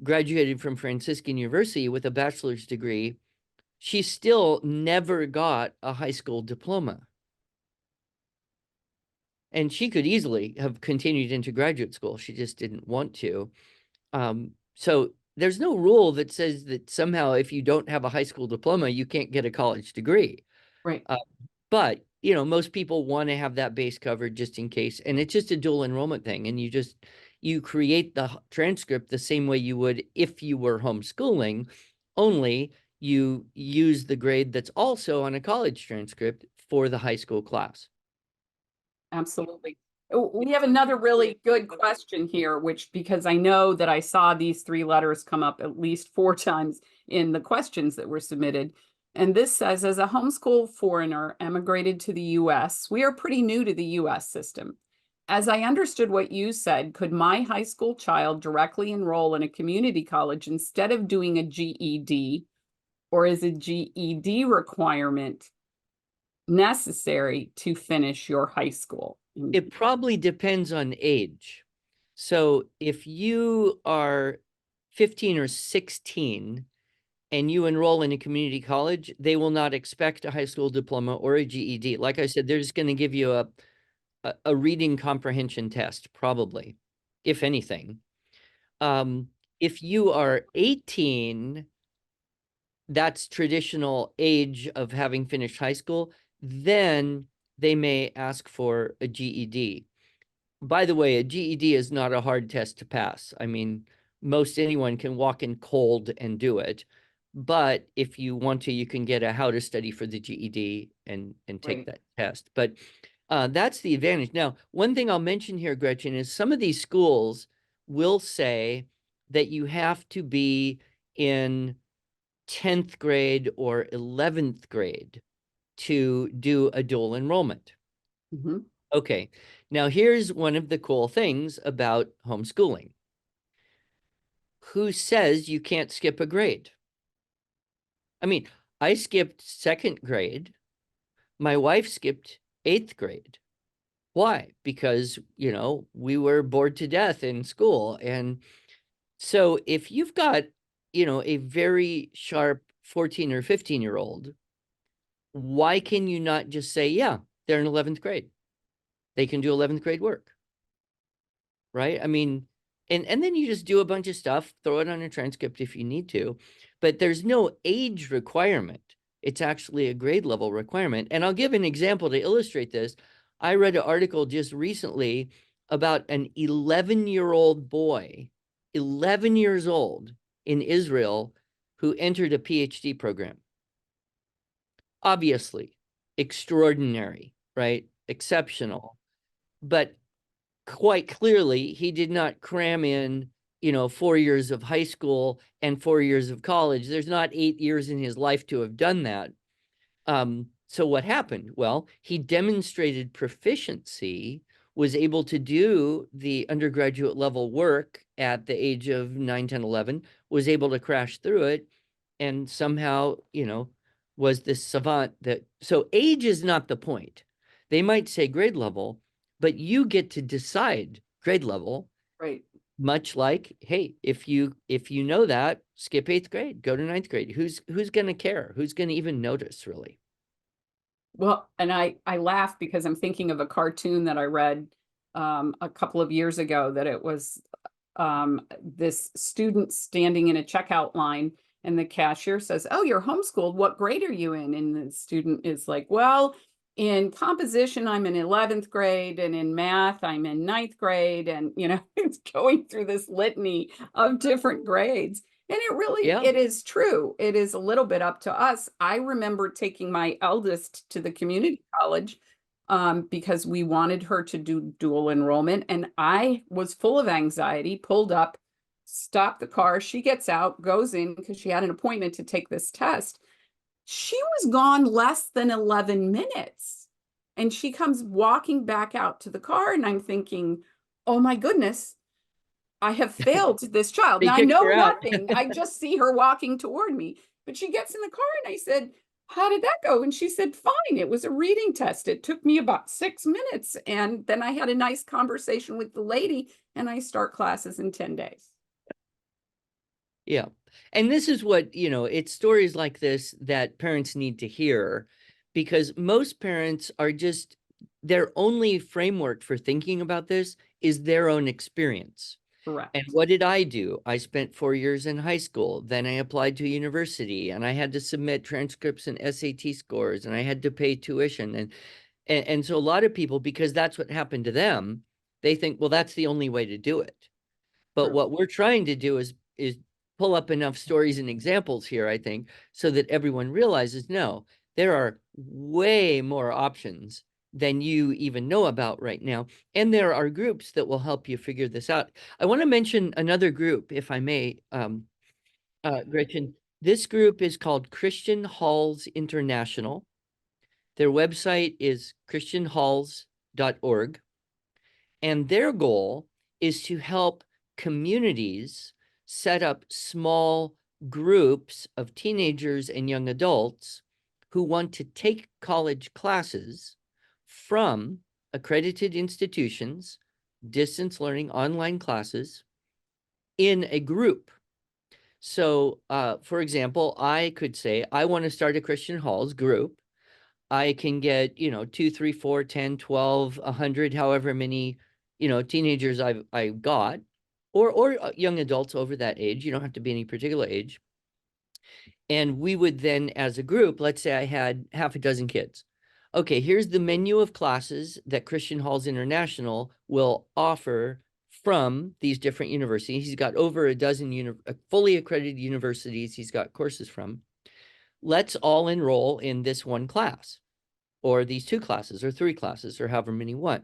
graduated from Franciscan University with a bachelor's degree, she still never got a high school diploma. And she could easily have continued into graduate school. She just didn't want to. So there's no rule that says that somehow if you don't have a high school diploma, you can't get a college degree. Right. But most people want to have that base covered just in case. And it's just a dual enrollment thing. And you create the transcript the same way you would if you were homeschooling, only you use the grade that's also on a college transcript for the high school class. Absolutely. Oh, we have another really good question here, which because I know that I saw these three letters come up at least 4 times in the questions that were submitted. And this says, as a homeschool foreigner emigrated to the US, we are pretty new to the US system. As I understood what you said, could my high school child directly enroll in a community college instead of doing a GED, or is a GED requirement necessary to finish your high school? It probably depends on age. So if you are 15 or 16 and you enroll in a community college, they will not expect a high school diploma or a GED. Like I said, they're just going to give you a reading comprehension test, probably, if anything. If you are 18, that's traditional age of having finished high school, then they may ask for a GED. By the way, a GED is not a hard test to pass. I mean, most anyone can walk in cold and do it. But if you want to, you can get a how to study for the GED and take Right. that test. But that's the advantage. Now, one thing I'll mention here, Gretchen, is some of these schools will say that you have to be in 10th grade or 11th grade to do a dual enrollment. Mhm. Okay, now here's one of the cool things about homeschooling. Who says you can't skip a grade? I mean, I skipped 2nd grade. My wife skipped 8th grade. Why? Because, we were bored to death in school. And so if you've got, a very sharp 14 or 15-year-old, why can you not just say, yeah, they're in 11th grade? They can do 11th grade work, right? I mean, and then you just do a bunch of stuff, throw it on a transcript if you need to, but there's no age requirement. It's actually a grade level requirement. And I'll give an example to illustrate this. I read an article just recently about an 11-year-old boy, 11 years old in Israel, who entered a PhD program. Obviously, extraordinary, right? Exceptional. But quite clearly, he did not cram in, 4 years of high school and 4 years of college. There's not 8 years in his life to have done that. So what happened? Well, he demonstrated proficiency, was able to do the undergraduate level work at the age of 9, 10, 11, was able to crash through it, and somehow, was this savant that, so age is not the point. They might say grade level, but you get to decide grade level, Right. much like, hey, if you know that, skip 8th grade, go to 9th grade. Who's going to care? Who's going to even notice, really? Well, and I laugh because I'm thinking of a cartoon that I read a couple of years ago, that it was this student standing in a checkout line, and the cashier says, "Oh, you're homeschooled. What grade are you in?" And the student is like, "Well, in composition, I'm in 11th grade, and in math, I'm in 9th grade." And, it's going through this litany of different grades. And Yeah. it is true. It is a little bit up to us. I remember taking my eldest to the community college because we wanted her to do dual enrollment. And I was full of anxiety, pulled up, stopped the car. She gets out, goes in because she had an appointment to take this test. She was gone less than 11 minutes. And she comes walking back out to the car. And I'm thinking, oh my goodness, I have failed this child. They Now I kicked know her out. nothing. I just see her walking toward me. But she gets in the car and I said, "How did that go?" And she said, "Fine. It was a reading test. It took me about 6 minutes." And then I had a nice conversation with the lady, and I start classes in 10 days. Yeah. And this is what, it's stories like this that parents need to hear, because most parents are just, their only framework for thinking about this is their own experience. And Correct. what did I do? I spent 4 years in high school. Then I applied to university, and I had to submit transcripts and SAT scores, and I had to pay tuition. And so a lot of people, because that's what happened to them, they think, well, that's the only way to do it. But True. what we're trying to do is pull up enough stories and examples here, I think, so that everyone realizes, no, there are way more options than you even know about right now. And there are groups that will help you figure this out. I want to mention another group, if I may, Gretchen. This group is called Christian Halls International. Their website is christianhalls.org. And their goal is to help communities set up small groups of teenagers and young adults who want to take college classes from accredited institutions, distance learning, online classes, in a group. So, for example, I could say, I want to start a Christian Halls group. I can get, 2, 3, 4, 10, 12, 100, however many, teenagers I got, or young adults over that age. You don't have to be any particular age. And we would then, as a group, let's say I had half a dozen kids. Okay, here's the menu of classes that Christian Halls International will offer from these different universities. He's got over a dozen fully accredited universities he's got courses from. Let's all enroll in this one class, or these 2 classes, or 3 classes, or however many you want.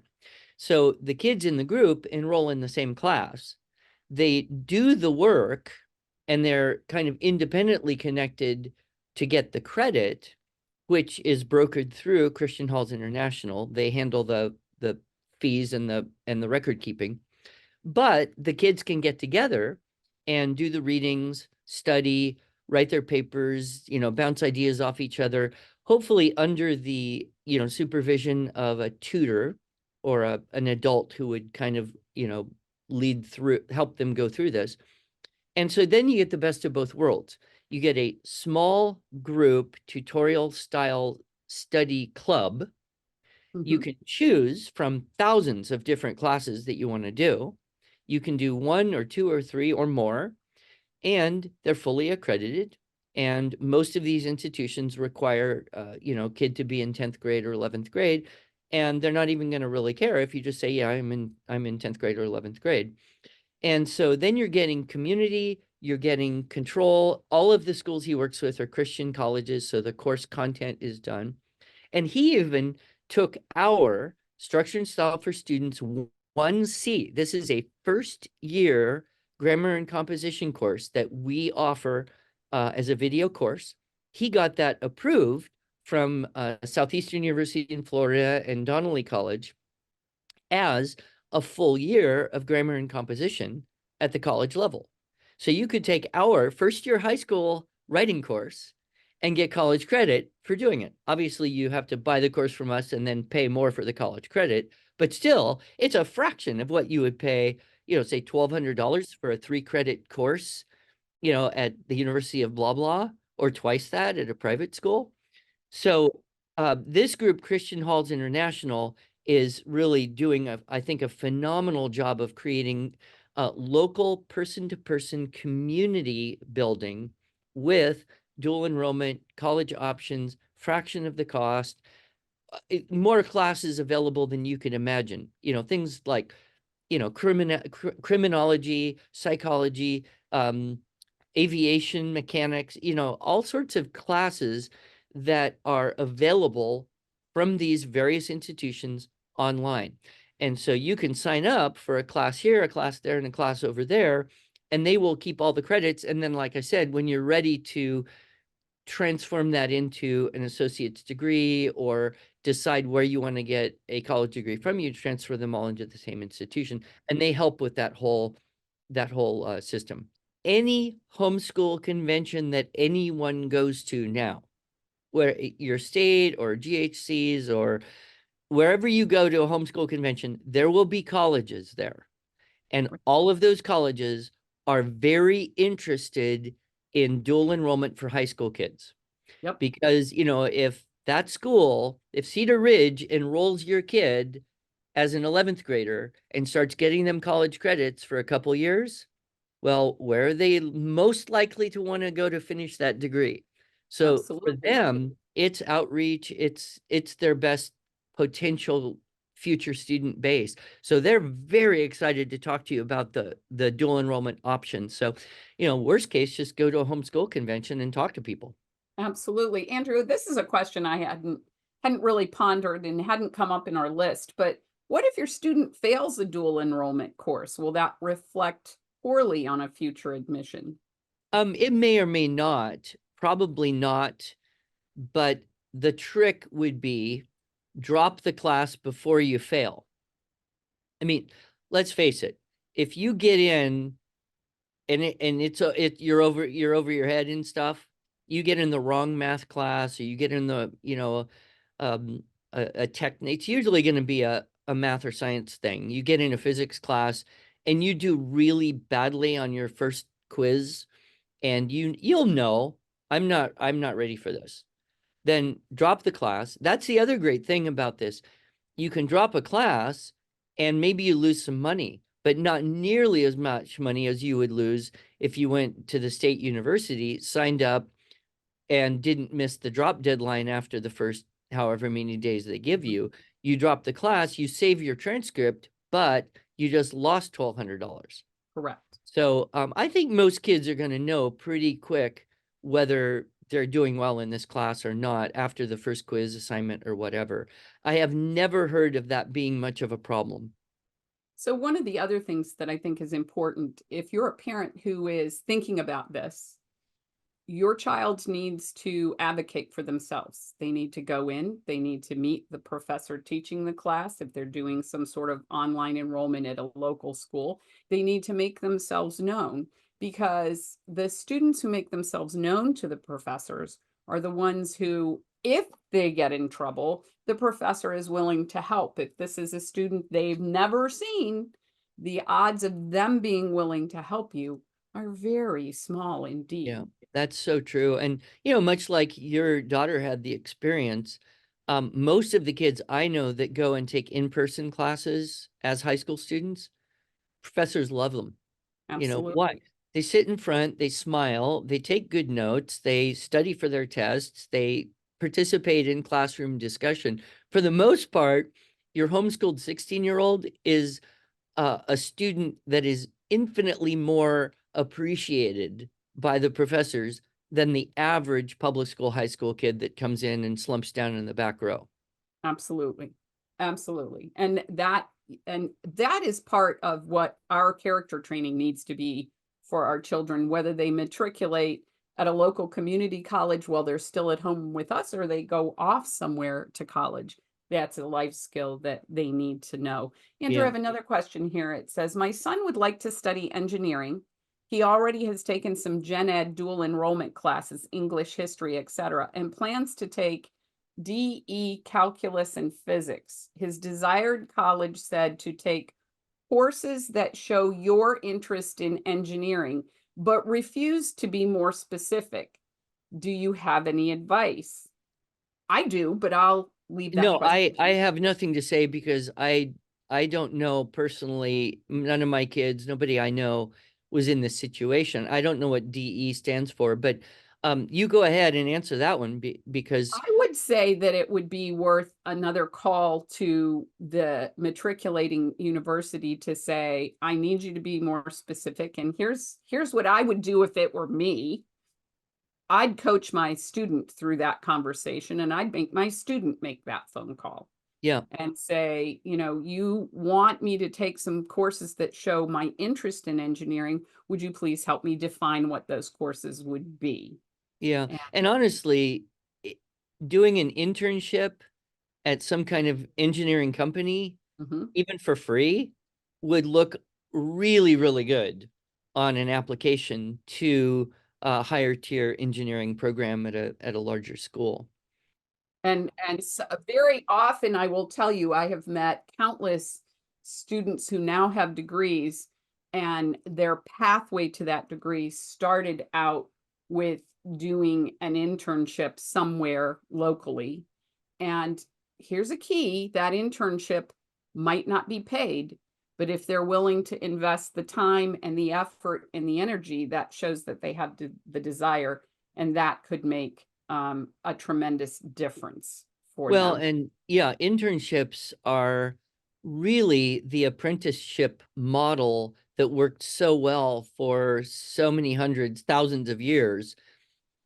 So the kids in the group enroll in the same class. They do the work, and they're kind of independently connected to get the credit, which is brokered through Christian Halls International. They handle the fees and the record keeping. But the kids can get together and do the readings, study, write their papers, bounce ideas off each other, hopefully under the, supervision of a tutor or an adult who would kind of, lead through, help them go through this. And so then you get the best of both worlds. You get a small group tutorial style study club. You Mhm. can choose from thousands of different classes that you want to do. You can do 1 or 2 or 3 or more, and they're fully accredited. And most of these institutions require, kid to be in 10th grade or 11th grade. And they're not even going to really care if you just say, yeah, I'm in 10th grade or 11th grade. And so then you're getting community, you're getting control. All of the schools he works with are Christian colleges, so the course content is done. And he even took our Structure and Style for Students 1C. This is a first year grammar and composition course that we offer as a video course. He got that approved from Southeastern University in Florida and Donnelly College as a full year of grammar and composition at the college level. So you could take our first year high school writing course and get college credit for doing it. Obviously, you have to buy the course from us and then pay more for the college credit, but still, it's a fraction of what you would pay, say $1,200 for a 3 credit course, at the University of blah blah, or twice that at a private school. So this group, Christian Halls International, is really doing, I think, a phenomenal job of creating local person-to-person community building with dual enrollment, college options, fraction of the cost, more classes available than you could imagine. Things like, criminology, psychology, aviation mechanics, all sorts of classes that are available from these various institutions online. And so you can sign up for a class here, a class there, and a class over there, and they will keep all the credits. And then, like I said, when you're ready to transform that into an associate's degree or decide where you want to get a college degree from, you transfer them all into the same institution, and they help with that whole system. Any homeschool convention that anyone goes to now, where your state or GHCs or wherever you go to a homeschool convention, there will be colleges there. And all of those colleges are very interested in dual enrollment for high school kids. Yep. Because, if that school, if Cedar Ridge enrolls your kid as an 11th grader and starts getting them college credits for a couple years, well, where are they most likely to want to go to finish that degree? So for Absolutely. them, it's outreach, it's their best potential future student base. So they're very excited to talk to you about the dual enrollment option. So, worst case, just go to a homeschool convention and talk to people. Absolutely. Andrew, this is a question I hadn't really pondered and hadn't come up in our list, but what if your student fails a dual enrollment course? Will that reflect poorly on a future admission? It may or may not, probably not, but the trick would be drop the class before you fail. I mean, let's face it, if you get in and you're over your head and stuff, you get in the wrong math class, or you get in the, a tech, it's usually going to be a math or science thing. You get in a physics class and you do really badly on your first quiz, and you'll know, I'm not ready for this. Then drop the class. That's the other great thing about this. You can drop a class and maybe you lose some money, but not nearly as much money as you would lose if you went to the state university, signed up, and didn't miss the drop deadline after the first however many days they give you. You drop the class, you save your transcript, but you just lost $1,200. Correct. So I think most kids are going to know pretty quick whether they're doing well in this class or not after the first quiz, assignment, or whatever. I have never heard of that being much of a problem. So one of the other things that I think is important, if you're a parent who is thinking about this, your child needs to advocate for themselves. They need to go in, they need to meet the professor teaching the class. If they're doing some sort of online enrollment at a local school, they need to make themselves known, because the students who make themselves known to the professors are the ones who, if they get in trouble, the professor is willing to help. If this is a student they've never seen, the odds of them being willing to help you are very small indeed. Yeah, that's so true. And, much like your daughter had the experience, most of the kids I know that go and take in-person classes as high school students, professors love them. Absolutely. Why? They sit in front, they smile, they take good notes, they study for their tests, they participate in classroom discussion. For the most part, your homeschooled 16-year-old is a student that is infinitely more appreciated by the professors than the average public school high school kid that comes in and slumps down in the back row. Absolutely. Absolutely. And that is part of what our character training needs to be for our children, whether they matriculate at a local community college while they're still at home with us, or they go off somewhere to college. That's a life skill that they need to know. Andrew, I Yeah. have another question here. It says, my son would like to study engineering, He already has taken some gen ed dual enrollment classes, English, history, etc., and plans to take DE calculus and physics. His desired college said to take courses that show your interest in engineering, but refused to be more specific. Do you have any advice? I do, but I'll leave that No, question. I have nothing to say because I don't know personally, none of my kids, nobody I know was in this situation. I don't know what DE stands for, but you go ahead and answer that one because I would say that it would be worth another call to the matriculating university to say, I need you to be more specific. And here's what I would do if it were me. I'd coach my student through that conversation, and I'd make my student make that phone call yeah, and say, you want me to take some courses that show my interest in engineering. Would you please help me define what those courses would be? yeah. And And honestly, doing an internship at some kind of engineering company, mhm. even for free, would look really, really good on an application to a higher tier engineering program at a larger school. And so very often I will tell you, I have met countless students who now have degrees, and their pathway to that degree started out with doing an internship somewhere locally. And here's a key: that internship might not be paid, but if they're willing to invest the time and the effort and the energy, that shows that they have the desire, and that could make a tremendous difference for Well, them. and yeah, internships are really the apprenticeship model that worked so well for so many hundreds, thousands of years.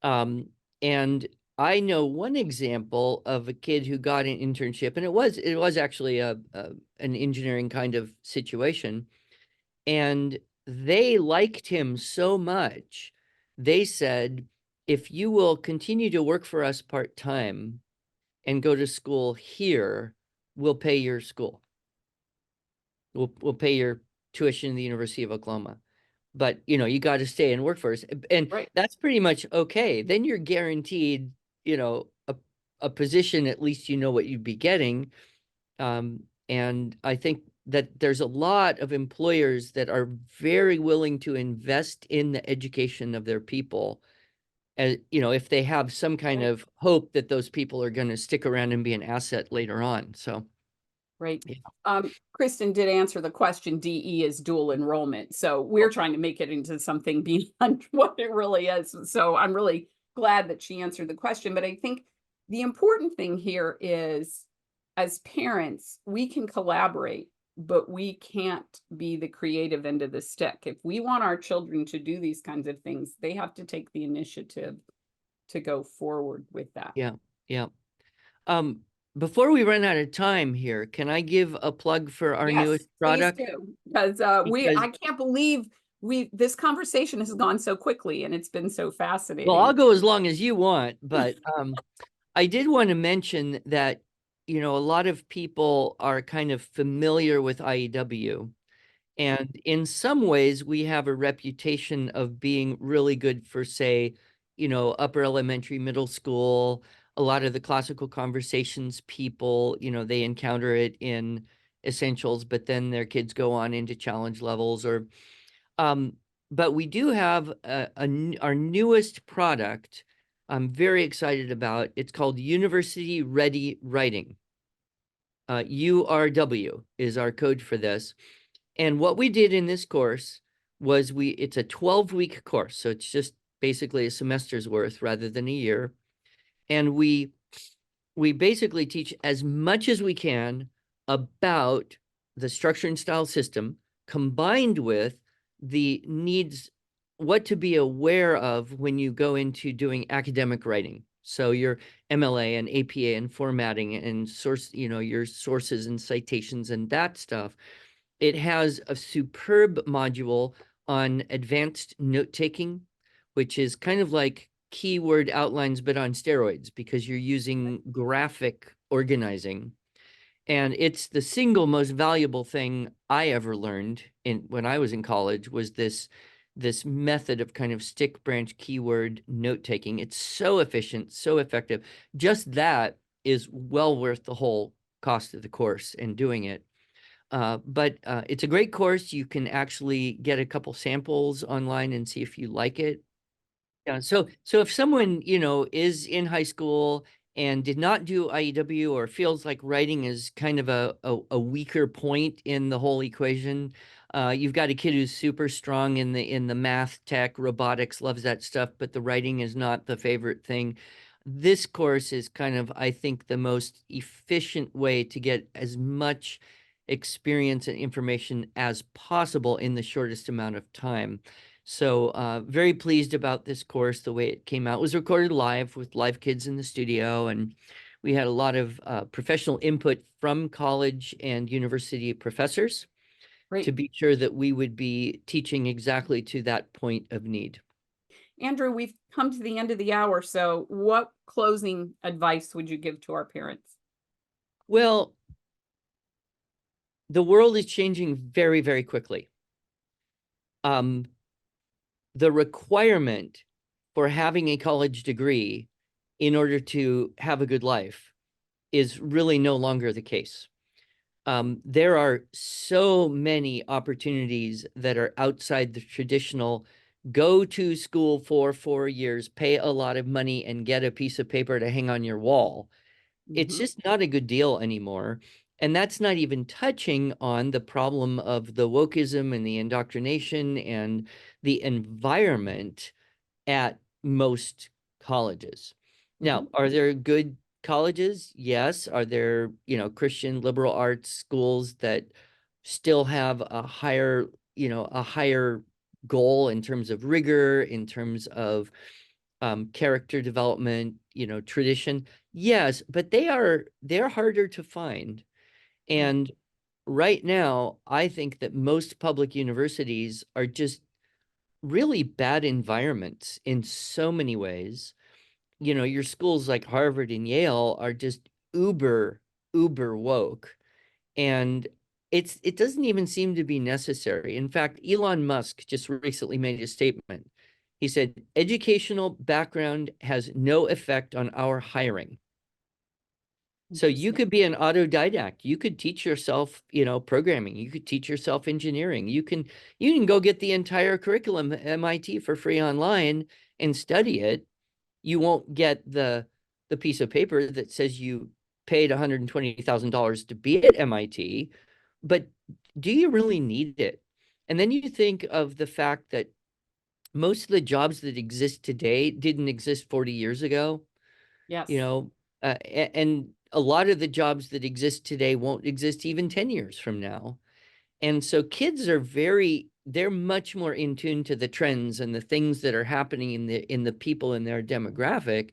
And I know one example of a kid who got an internship, and it was actually an engineering kind of situation, and they liked him so much. They said, if you will continue to work for us part-time and go to school here, we'll pay your school. We'll pay your tuition in the University of Oklahoma. But you got to stay and work for us. And Right. that's pretty much okay. Then you're guaranteed, a position, at least you know what you'd be getting. And I think that there's a lot of employers that are very willing to invest in the education of their people. As if they have some kind Right. of hope that those people are going to stick around and be an asset later on. So, Right. yeah. Kristen did answer the question. DE is dual enrollment. So we're trying to make it into something beyond what it really is. So I'm really glad that she answered the question. But I think the important thing here is, as parents, we can collaborate, but we can't be the creative end of the stick. If we want our children to do these kinds of things, they have to take the initiative to go forward with that. Yeah. Yeah. Um, Before we run out of time here, can I give a plug for our newest Yes, please product? do. Because Because, I can't believe this conversation has gone so quickly, and it's been so well, I'll fascinating. go as long as you want, but I did want to mention that, a lot of people are kind of familiar with IEW. And in some ways, we have a reputation of being really good for, say, upper elementary, middle school. A lot of the classical conversations people, they encounter it in essentials, but then their kids go on into challenge levels um, but we do have our newest product I'm very excited about. It's called University Ready Writing. URW is our code for this. And what we did in this course was it's a 12-week course. So it's just basically a semester's worth rather than a year. And we basically teach as much as we can about the structure and style system combined with the needs, what to be aware of when you go into doing academic writing. So your MLA and APA and formatting and your sources and citations and that stuff. It has a superb module on advanced note taking, which is kind of like keyword outlines, but on steroids because you're using graphic organizing. And it's the single most valuable thing I ever learned when I was in college was this this method of kind of stick branch keyword note taking. It's so efficient, so effective. Just that is well worth the whole cost of the course and doing it. But it's a great course. You can actually get a couple samples online and see if you like it. Yeah, so if someone, is in high school and did not do IEW or feels like writing is kind of a weaker point in the whole equation, you've got a kid who's super strong in the math, tech, robotics, loves that stuff, but the writing is not the favorite thing. This course is kind of, I think, the most efficient way to get as much experience and information as possible in the shortest amount of time. So very pleased about this course, the way it came out. It was recorded live with live kids in the studio, and we had a lot of professional input from college and university professors to Great. be sure that we would be teaching exactly to that point of need. Andrew, we've come to the end of the hour. So what closing advice would you give to our parents? Well, the world is changing very, very quickly. The requirement for having a college degree in order to have a good life is really no longer the case. There are so many opportunities that are outside the traditional go to school for 4 years, pay a lot of money, and get a piece of paper to hang on your wall. It's Mhm. just not a good deal anymore. And that's not even touching on the problem of the wokeism and the indoctrination and the environment at most colleges. Now, Mhm. are there good colleges? Yes. Are there, Christian liberal arts schools that still have a higher goal in terms of rigor, in terms of character development, tradition? Yes, but they're harder to find. Right. And right now, I think that most public universities are just really bad environments in so many ways. Your schools like Harvard and Yale are just uber woke. And it doesn't even seem to be necessary. In fact, Elon Musk just recently made a statement. He said, educational background has no effect on our hiring. So you Interesting. could be an autodidact. You could teach yourself, programming. You could teach yourself engineering. You can go get the entire curriculum at MIT for free online and study it. You won't get the piece of paper that says you paid $120,000 to be at MIT, but do you really need it? And then you think of the fact that most of the jobs that exist today didn't exist 40 years ago, you Yes. know, and a lot of the jobs that exist today won't exist even 10 years from now. And so kids are they're much more in tune to the trends and the things that are happening in the people in their demographic.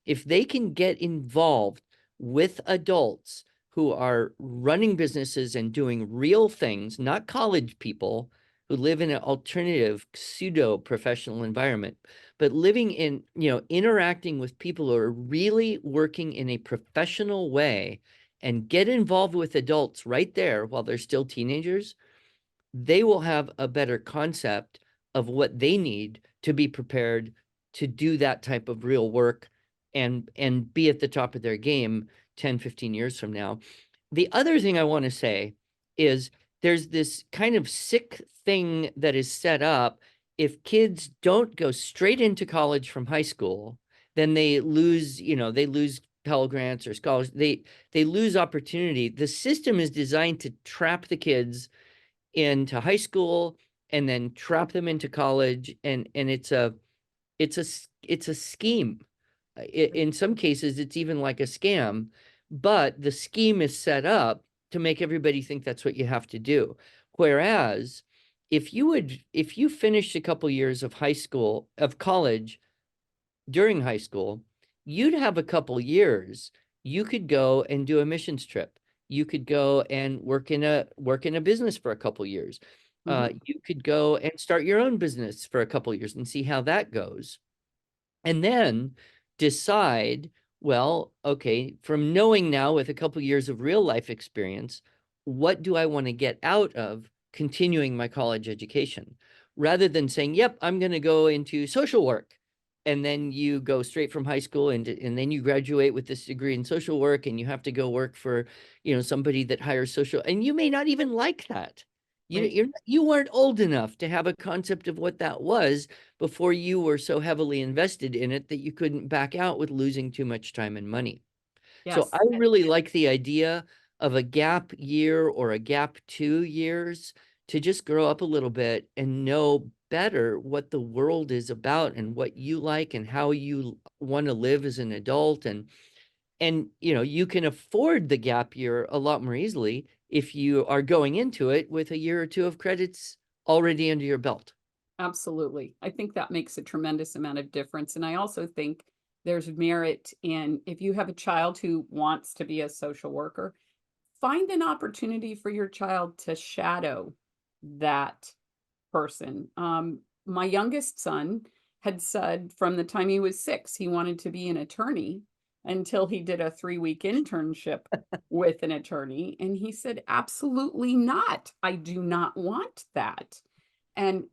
If they can get involved with adults who are running businesses and doing real things, not college people who live in an alternative pseudo professional environment, but living in, interacting with people who are really working in a professional way and get involved with adults right there while they're still teenagers, they will have a better concept of what they need to be prepared to do that type of real work and be at the top of their game 10, 15 years from now. The other thing I want to say is there's this kind of sick thing that is set up. If kids don't go straight into college from high school, then they lose Pell Grants or scholarships. They lose opportunity. The system is designed to trap the kids into high school and then trap them into college, and it's a scheme. In some cases it's even like a scam, but the scheme is set up to make everybody think that's what you have to do. Whereas if you finished a couple years of college during high school, you'd have a couple years. You could go and do a missions trip. You could go and work in a business for a couple years. Mhm. You could go and start your own business for a couple years and see how that goes. And then decide, well, okay, from knowing now with a couple years of real life experience, what do I want to get out of continuing my college education? rather than saying, yep, I'm going to go into social work. And then you go straight from high school and then you graduate with this degree in social work and you have to go work for, somebody that hires social, and you may not even like that. Right. You weren't old enough to have a concept of what that was before you were so heavily invested in it that you couldn't back out with losing too much time and money. So I Yes. really like the idea of a gap year or a gap 2 years to just grow up a little bit and know better what the world is about and what you like and how you want to live as an adult. And you can afford the gap year a lot more easily if you are going into it with a year or two of credits already under your belt. Absolutely. I think that makes a tremendous amount of difference. And I also think there's merit in, if you have a child who wants to be a social worker, find an opportunity for your child to shadow that person. My youngest son had said from the time he was 6, he wanted to be an attorney until he did a 3-week internship with an attorney. And he said, absolutely not. I do not want that. And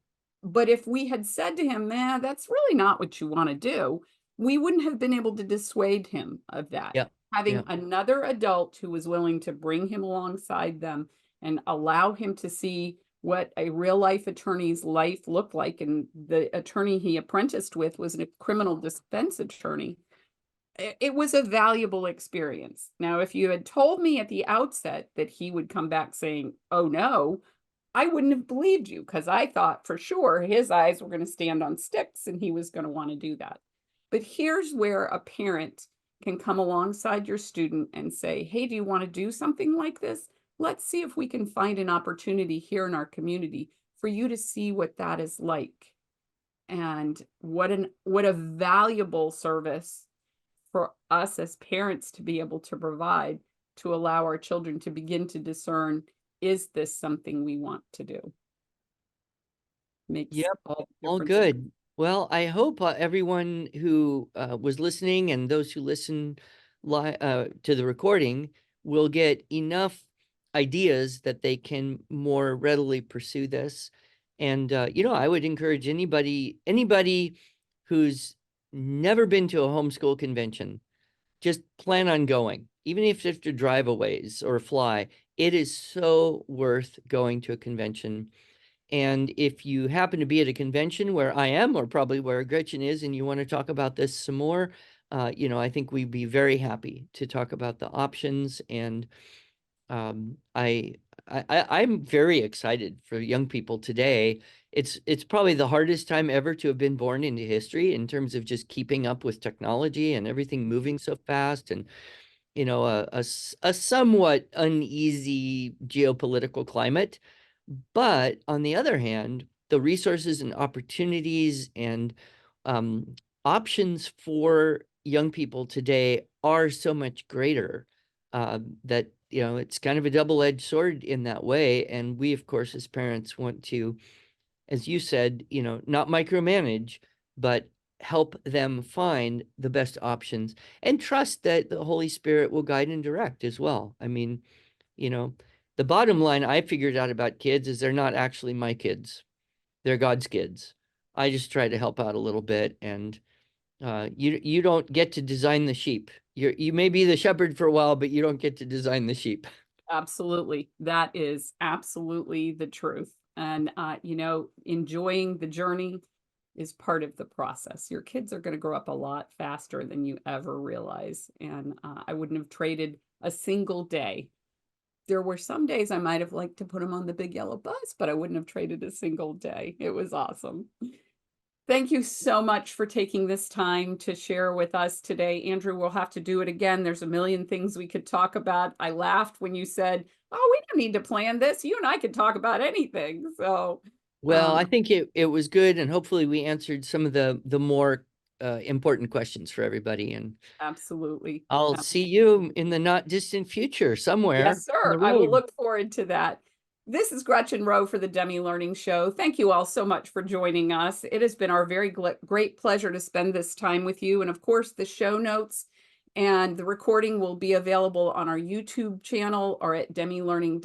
but if we had said to him, "Man, that's really not what you want to do," we wouldn't have been able to dissuade him of that. Yeah. Having Yeah. another adult who was willing to bring him alongside them and allow him to see what a real life attorney's life looked like. And the attorney he apprenticed with was a criminal defense attorney. It was a valuable experience. Now, if you had told me at the outset that he would come back saying, "Oh no," I wouldn't have believed you because I thought for sure his eyes were going to stand on sticks and he was going to want to do that. But here's where a parent can come alongside your student and say, "Hey, do you want to do something like this? Let's see if we can find an opportunity here in our community for you to see what that is like." And what a valuable service for us as parents to be able to provide, to allow our children to begin to discern, is this something we want to do? Makes Yep. all the All difference. good. Well, I hope everyone who was listening and those who listen to the recording will get enough ideas that they can more readily pursue this. And I would encourage anybody who's never been to a homeschool convention, just plan on going, even if you have to drive a ways or fly. It is so worth going to a convention. And if you happen to be at a convention where I am, or probably where Gretchen is, and you want to talk about this some more, I think we'd be very happy to talk about the options. And um, I, I'm very excited for young people today. It's probably the hardest time ever to have been born into history in terms of just keeping up with technology and everything moving so fast, and a somewhat uneasy geopolitical climate. But on the other hand, the resources and opportunities and um, options for young people today are so much greater, that it's kind of a double-edged sword in that way. And we, of course, as parents, want to, as you said, not micromanage, but help them find the best options and trust that the Holy Spirit will guide and direct as well. I mean, you know, the bottom line I figured out about kids is they're not actually my kids. They're God's kids. I just try to help out a little bit, and you don't get to design the sheep. You may be the shepherd for a while, but you don't get to design the sheep. Absolutely. That is absolutely the truth. And, enjoying the journey is part of the process. Your kids are going to grow up a lot faster than you ever realize. And I wouldn't have traded a single day. There were some days I might have liked to put them on the big yellow bus, but I wouldn't have traded a single day. It was awesome. Thank you so much for taking this time to share with us today. Andrew, we'll have to do it again. There's a million things we could talk about. I laughed when you said, "Oh, we don't need to plan this. You and I could talk about anything." So, Well, um, I think it was good, and hopefully we answered some of the more important questions for everybody. And absolutely. I'll see you in the not distant future somewhere Yes, on sir. the I will road. look forward to that. This is Gretchen Rowe for the Demme Learning Show. Thank you all so much for joining us. It has been our very great pleasure to spend this time with you. And of course, the show notes and the recording will be available on our YouTube channel or at demmelearning.com.